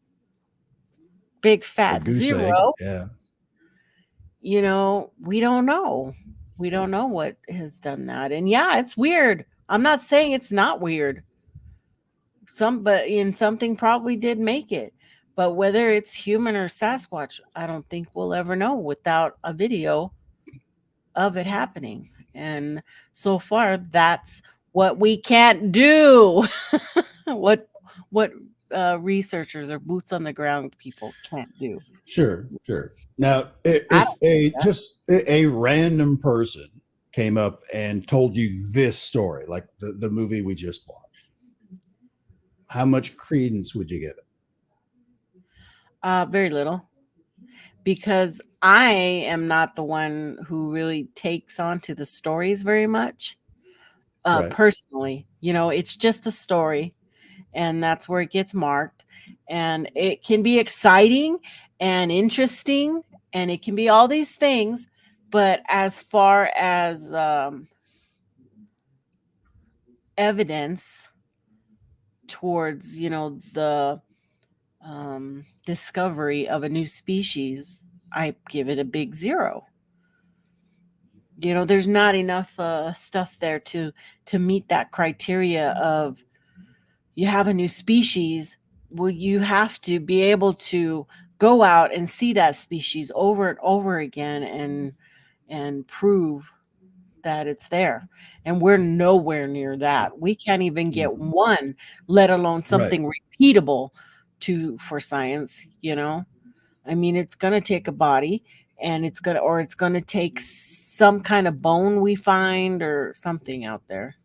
big fat 0, you know, we don't know. We don't know what has done that. And yeah, it's weird. I'm not saying it's not weird. Something probably did make it. But whether it's human or Sasquatch, I don't think we'll ever know without a video of it happening. And so far, that's what we can't do, what researchers or boots on the ground people can't do. Sure. Now, if just a random person came up and told you this story, like the movie we just watched, how much credence would you give it? Very little, because I am not the one who really takes on to the stories very much. Right. Personally, it's just a story, and that's where it gets marked. And it can be exciting and interesting, and it can be all these things. But as far as evidence towards, the discovery of a new species, I give it a big 0. There's not enough stuff there to meet that criteria of, you have a new species. Well, you have to be able to go out and see that species over and over again and prove that it's there. And we're nowhere near that. We can't even get one, let alone something repeatable for science. I mean, it's going to take a body, and it's going to take some kind of bone we find or something out there.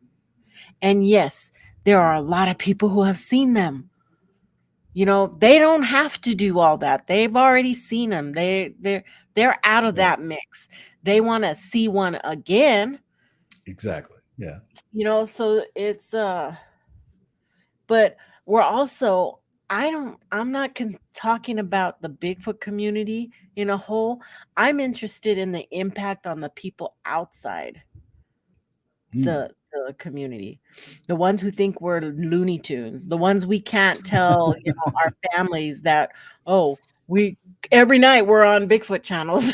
And yes, there are a lot of people who have seen them. They don't have to do all that. They've already seen them. They're out of that mix. They want to see one again. Exactly. Yeah. So it's but we're also, I'm not talking about the Bigfoot community in a whole. I'm interested in the impact on the people outside the community, the ones who think we're Looney Tunes, the ones we can't tell, our families that, we every night we're on Bigfoot channels,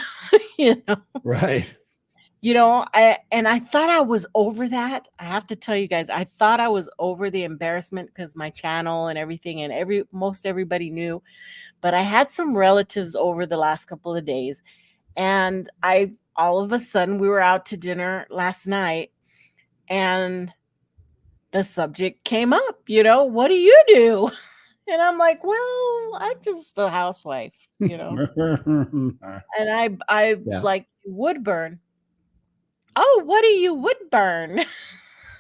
Right. I thought I was over that. I have to tell you guys, I thought I was over the embarrassment because my channel and everything, and most everybody knew. But I had some relatives over the last couple of days, and all of a sudden we were out to dinner last night, and the subject came up, what do you do? And I'm like, well, I'm just a housewife, and I like to wood burn. Oh, what do you wood burn?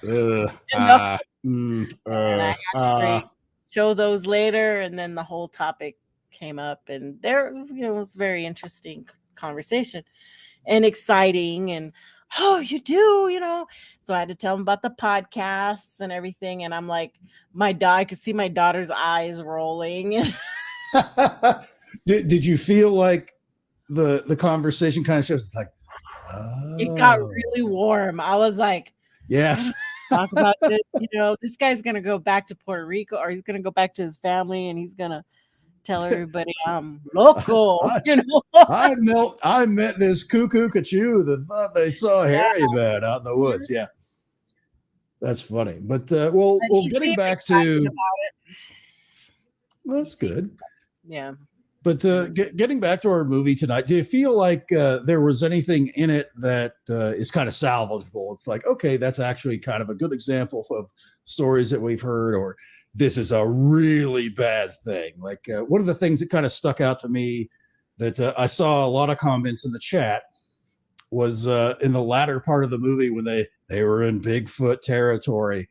And I had to show those later, and then the whole topic came up, and there, it was a very interesting conversation and exciting. And you do, so I had to tell them about the podcasts and everything. And I'm like, I could see my daughter's eyes rolling. Did you feel like the conversation kind of shows it's like, it got really warm? I was like, yeah, talk about this. This guy's gonna go back to Puerto Rico, or he's gonna go back to his family, and he's gonna tell everybody I'm local. I met this cuckoo cachoo that thought they saw Hairyman out in the woods. Yeah, that's funny. But well, getting back to well, that's good. Yeah. But getting back to our movie tonight, do you feel like there was anything in it that is kind of salvageable? It's like, okay, that's actually kind of a good example of stories that we've heard, or this is a really bad thing. Like one of the things that kind of stuck out to me that I saw a lot of comments in the chat was in the latter part of the movie when they were in Bigfoot territory,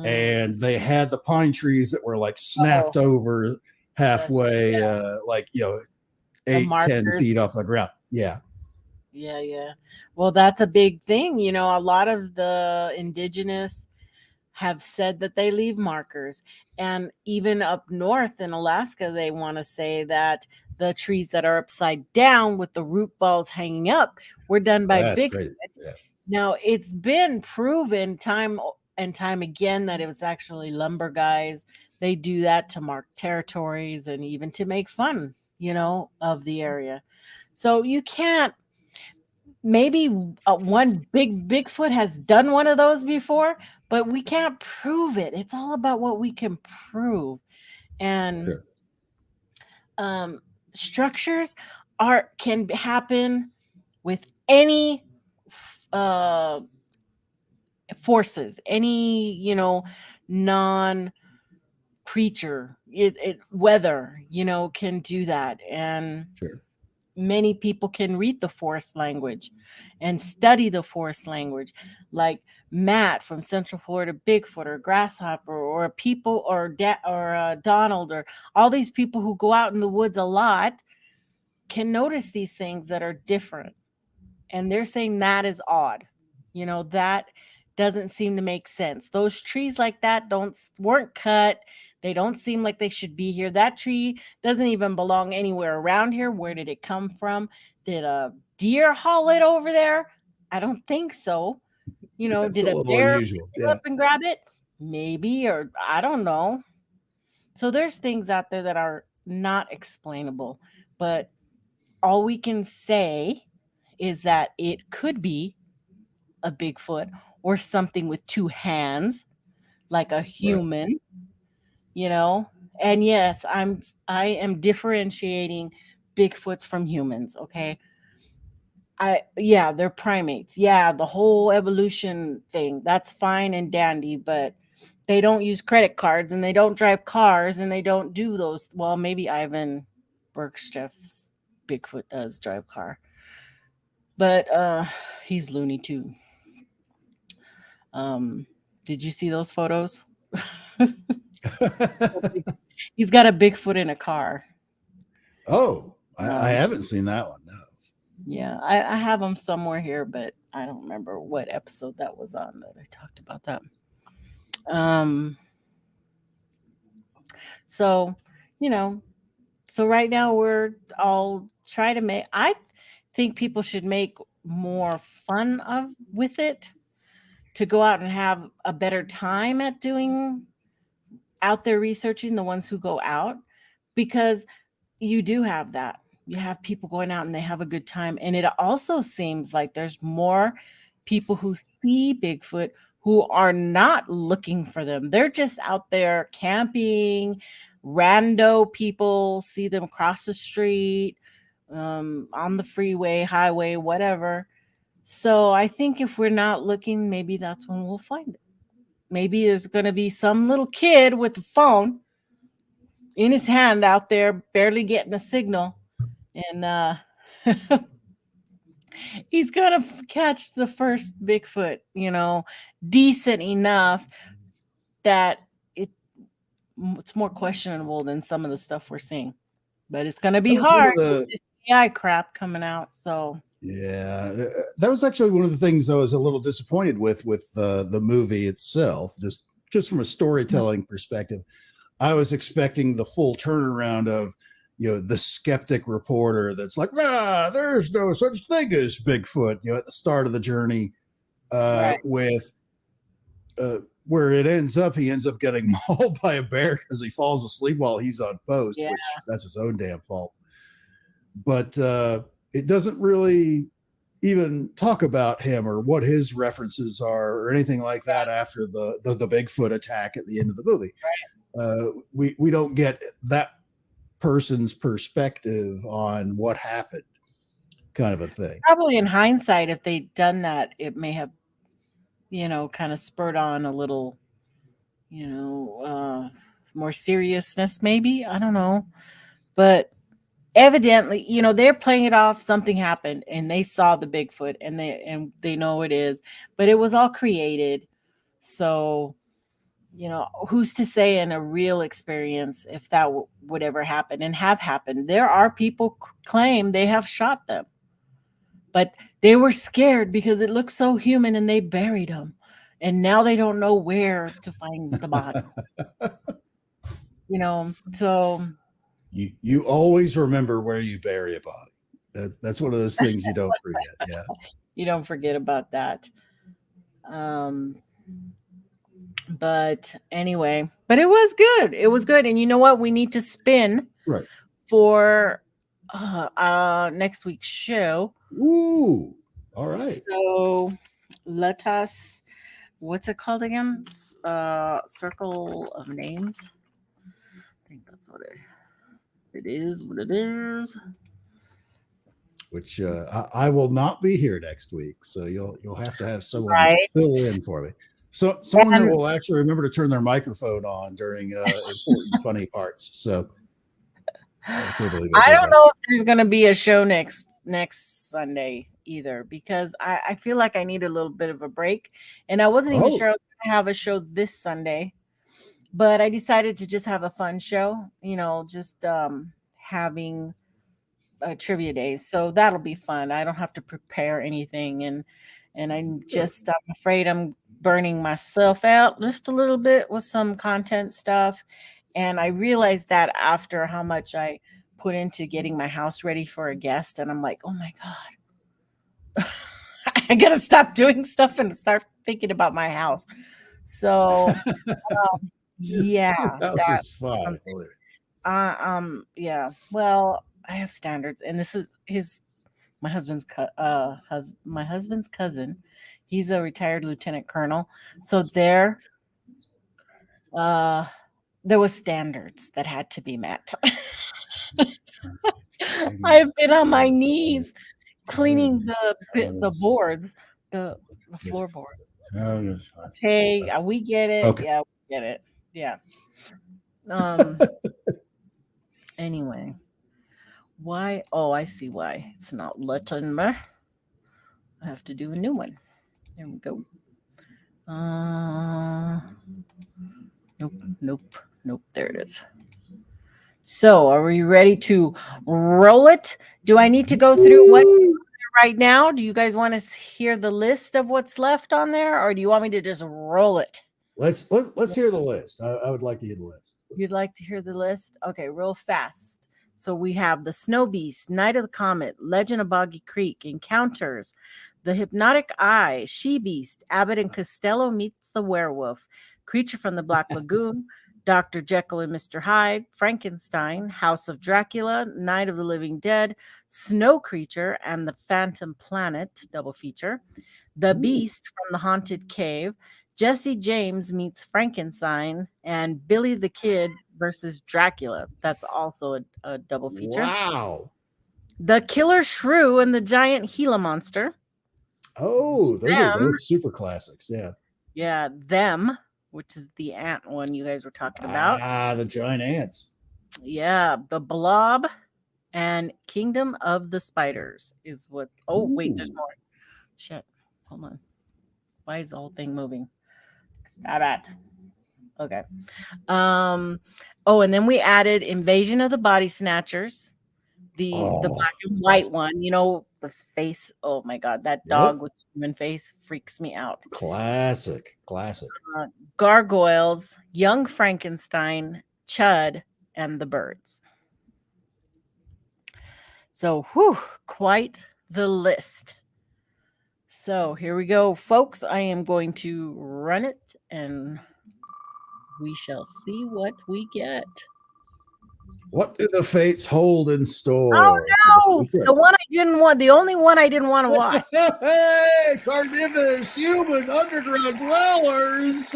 and they had the pine trees that were like snapped over halfway, like 8-10 feet off the ground. Yeah. Well, that's a big thing. A lot of the indigenous have said that they leave markers, and even up north in Alaska, they want to say that the trees that are upside down with the root balls hanging up were done by Bigfoot. Yeah. Now, it's been proven time and time again that it was actually lumber guys. They do that to mark territories and even to make fun, of the area. So you can't, maybe one Bigfoot has done one of those before, but we can't prove it. It's all about what we can prove. And structures can happen with any forces, any, non creature, weather, can do that. And Sure. many people can read the forest language and study the forest language, like Matt from Central Florida Bigfoot, or Grasshopper, or people, or Donald, or all these people who go out in the woods a lot can notice these things that are different. And they're saying that is odd. That doesn't seem to make sense. Those trees like that weren't cut. They don't seem like they should be here. That tree doesn't even belong anywhere around here. Where did it come from? Did a deer haul it over there? I don't think so. That's Did a a little bear unusual. pick it Yeah. up and grab it? Maybe, or I don't know. So there's things out there that are not explainable, but all we can say is that it could be a Bigfoot or something with two hands, like a human, And yes, I am differentiating Bigfoots from humans, okay? They're primates. Yeah, the whole evolution thing, that's fine and dandy, but they don't use credit cards, and they don't drive cars, and they don't do those. Well, maybe Ivan Bergstreff's Bigfoot does drive car, but he's loony too. Did you see those photos? He's got a Bigfoot in a car. Oh, I haven't seen that one. No. Yeah, I have them somewhere here, but I don't remember what episode that was on that I talked about that. So, so right now we're all trying to make, I think people should make more fun with it, to go out and have a better time at doing out there researching, the ones who go out, because you do have that. You have people going out and they have a good time. And it also seems like there's more people who see Bigfoot who are not looking for them. They're just out there camping. Rando people see them cross the street, on the freeway, highway, whatever. So I think if we're not looking, maybe that's when we'll find it. Maybe there's going to be some little kid with a phone in his hand out there, barely getting a signal, and he's going to catch the first Bigfoot, decent enough that it's more questionable than some of the stuff we're seeing. But it's going to be hard with this AI crap coming out. So yeah, that was actually one of the things I was a little disappointed with the movie itself, just from a storytelling perspective. I was expecting the full turnaround of, the skeptic reporter that's like, there's no such thing as Bigfoot, at the start of the journey, with where it ends up, he ends up getting mauled by a bear because he falls asleep while he's on post, which that's his own damn fault. But it doesn't really even talk about him or what his references are or anything like that after the Bigfoot attack at the end of the movie. We don't get that person's perspective on what happened, kind of a thing. Probably in hindsight, if they'd done that, it may have, kind of spurred on a little, more seriousness, maybe. I don't know. But evidently, they're playing it off. Something happened and they saw the Bigfoot and they know it is, but it was all created. So, who's to say in a real experience if that would ever happen and have happened? There are people claim they have shot them, but they were scared because it looked so human and they buried them. And now they don't know where to find the body. So you always remember where you bury a body. That's one of those things you don't forget. Yeah. You don't forget about that. But anyway, but it was good. It was good. And you know what? We need to spin for next week's show. Ooh. All right. So let us, what's it called again? Circle of Names. I think that's what it is. What it is. Which I will not be here next week, so you'll have to have someone fill in for me. So someone that will actually remember to turn their microphone on during important, funny parts. So I can't believe I don't know if there's going to be a show next Sunday either, because I feel like I need a little bit of a break, and I wasn't even sure I was going to have a show this Sunday, but I decided to just have a fun show, just having trivia days. So that'll be fun. I don't have to prepare anything, and I'm afraid I'm burning myself out just a little bit with some content stuff. And I realized that after how much I put into getting my house ready for a guest, and I'm like, oh my God, I gotta stop doing stuff and start thinking about my house. So yeah, your house is fine. yeah. Well, I have standards, and this is my husband's cousin. He's a retired lieutenant colonel. So there was standards that had to be met. I've been on my knees cleaning the boards, the floorboards. Okay, we get it. Okay. Yeah, we get it. Yeah. Anyway, why? Oh, I see why it's not letting me. I have to do a new one. There we go. Nope. There it is. So, are we ready to roll it? Do I need to go through what right now? Do you guys want to hear the list of what's left on there, or do you want me to just roll it? Let's hear the list. I would like to hear the list. You'd like to hear the list? Okay, real fast. So we have the Snow Beast, Night of the Comet, Legend of Boggy Creek, Encounters, The Hypnotic Eye, She Beast, Abbott and Costello Meets the Werewolf, Creature from the Black Lagoon, Dr. Jekyll and Mr. Hyde, Frankenstein, House of Dracula, Night of the Living Dead, Snow Creature, and The Phantom Planet, double feature, The Beast from the Haunted Cave, Jesse James Meets Frankenstein, and Billy the Kid versus Dracula. That's also a double feature. Wow. The Killer Shrew and the Giant Gila Monster. Oh, those are both super classics. Yeah. Yeah, Them, which is the ant one you guys were talking about. Ah, the giant ants. Yeah, The Blob and Kingdom of the Spiders is what. Oh, wait, there's more. Shit. Hold on. Why is the whole thing moving? Stop it. Okay. Oh, and then we added Invasion of the Body Snatchers, the black and white one. The face. Oh my God, that dog with human face freaks me out. Classic. Gargoyles, Young Frankenstein, Chud, and the Birds. So, quite the list. So here we go, folks. I am going to run it, and we shall see what we get. What do the fates hold in store? Oh no! The one I didn't want. The only one I didn't want to watch. Hey, carnivorous human underground dwellers.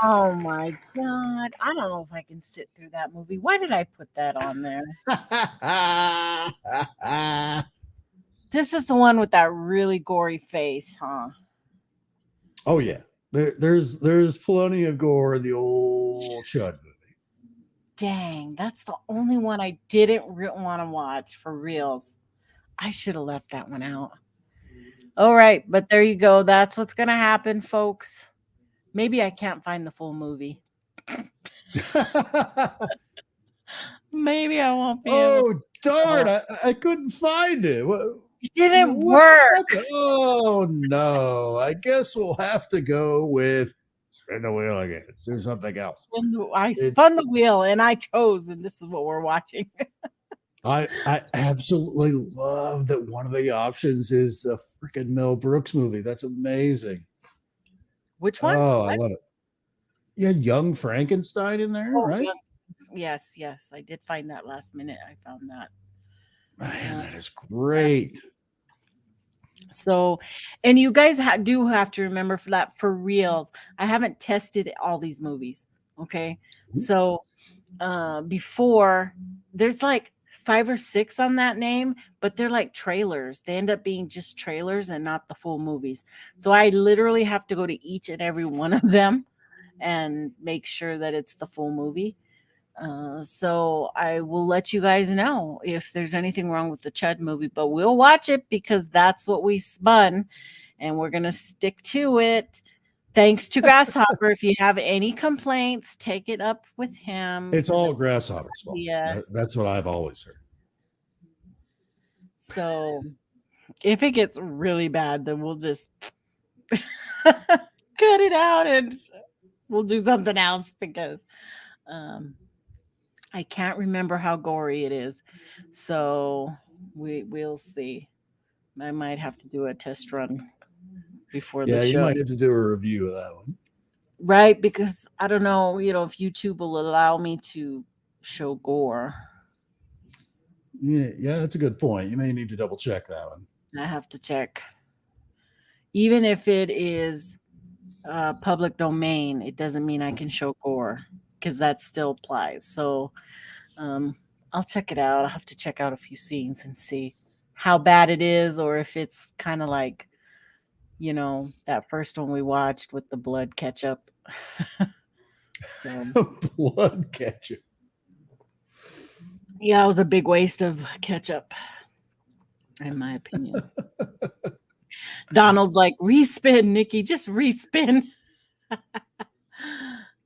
Oh my God! I don't know if I can sit through that movie. Why did I put that on there? This is the one with that really gory face, huh? Oh yeah, there's plenty of gore in the old Chud movie. Dang, that's the only one I didn't want to watch for reals. I should have left that one out. All right, but there you go. That's what's gonna happen, folks. Maybe I can't find the full movie. Maybe I won't be. Oh darn! I couldn't find it. It didn't work. Oh no! I guess we'll have to go with spin the wheel again. Let's do something else. I spun the wheel and I chose, and this is what we're watching. I absolutely love that one of the options is a freaking Mel Brooks movie. That's amazing. Which one? Oh, I love it. Yeah, Young Frankenstein in there, right? Yes. I did find that last minute. I found that. Man, that is great. So, and you guys do have to remember for that, for reals, I haven't tested all these movies. Okay. So, before there's like 5 or 6 on that name, but they're like trailers. They end up being just trailers and not the full movies. So I literally have to go to each and every one of them and make sure that it's the full movie. So I will let you guys know if there's anything wrong with the Chud movie, but we'll watch it because that's what we spun and we're going to stick to it. Thanks to Grasshopper. If you have any complaints, take it up with him. It's all Grasshopper's fault. Yeah. That's what I've always heard. So if it gets really bad, then we'll just cut it out and we'll do something else because I can't remember how gory it is. So we'll see. I might have to do a test run before the show. Yeah, you might have to do a review of that one. Right, because I don't know, if YouTube will allow me to show gore. Yeah, that's a good point. You may need to double check that one. I have to check. Even if it is public domain, it doesn't mean I can show gore because that still applies. So I'll check it out. I'll have to check out a few scenes and see how bad it is, or if it's kind of like, that first one we watched with the blood ketchup. So blood ketchup. Yeah, it was a big waste of ketchup, in my opinion. Donald's like, respin, Nikki, just respin.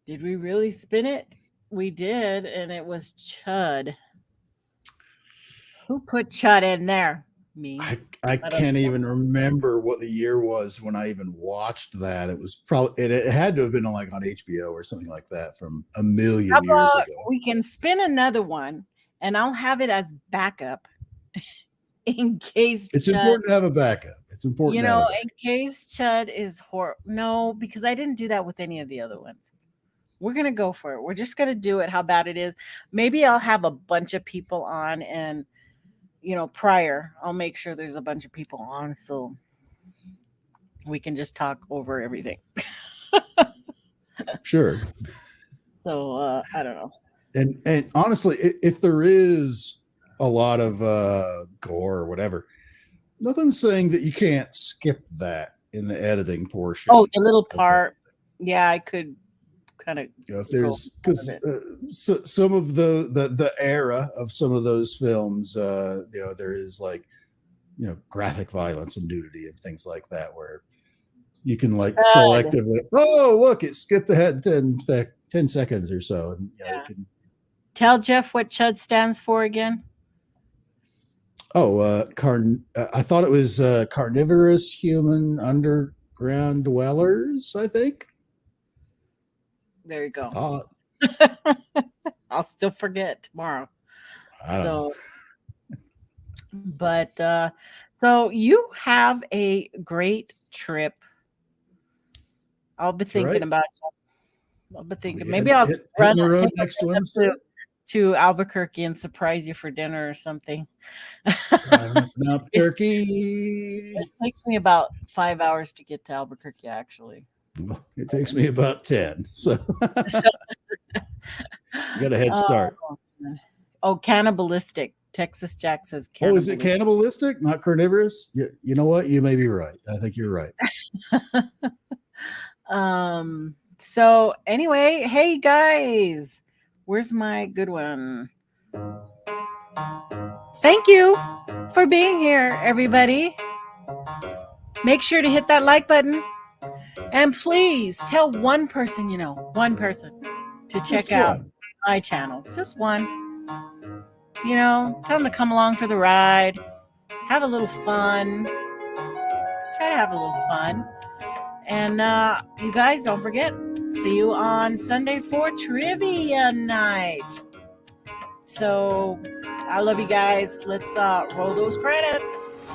Did we really spin it? We did, and it was Chud. Who put Chud in there? Me. I can't even remember what the year was when I even watched that. It was probably it had to have been on HBO or something like that from a million years ago. We can spin another one, and I'll have it as backup in case it's Chud, important to have a backup. It's important, in case Chud is horrible. No, because I didn't do that with any of the other ones. We're gonna go for it. We're just gonna do it. How bad it is. Maybe I'll have a bunch of people on and. Prior, I'll make sure there's a bunch of people on so we can just talk over everything. Sure. So I don't know. And honestly, if there is a lot of gore or whatever, nothing's saying that you can't skip that in the editing portion. Oh, the little part. Yeah, I could kind of. If there's because some of the era of some of those films, there is graphic violence and nudity and things like that where you can selectively. Oh, look, it skipped ahead 10 seconds or so, and you can tell Jeff what Chud stands for again. Oh, I thought it was carnivorous human underground dwellers. I think. There you go. I thought. I'll still forget tomorrow. I don't know. But so you have a great trip. I'll be thinking about it. I'll be thinking maybe I'll run the road next Wednesday to Albuquerque and surprise you for dinner or something. Albuquerque. It takes me about 5 hours to get to Albuquerque, actually. It takes me about 10, so you got a head start. Cannibalistic. Texas Jack says cannibalistic. Oh, is it cannibalistic, not carnivorous? You know what? You may be right. I think you're right. So anyway, hey guys, where's my good one? Thank you for being here, everybody. Make sure to hit that like button. And please tell one person to check out my channel. Just one. Tell them to come along for the ride. Have a little fun. Try to have a little fun. And you guys, don't forget, see you on Sunday for trivia night. So I love you guys. Let's roll those credits.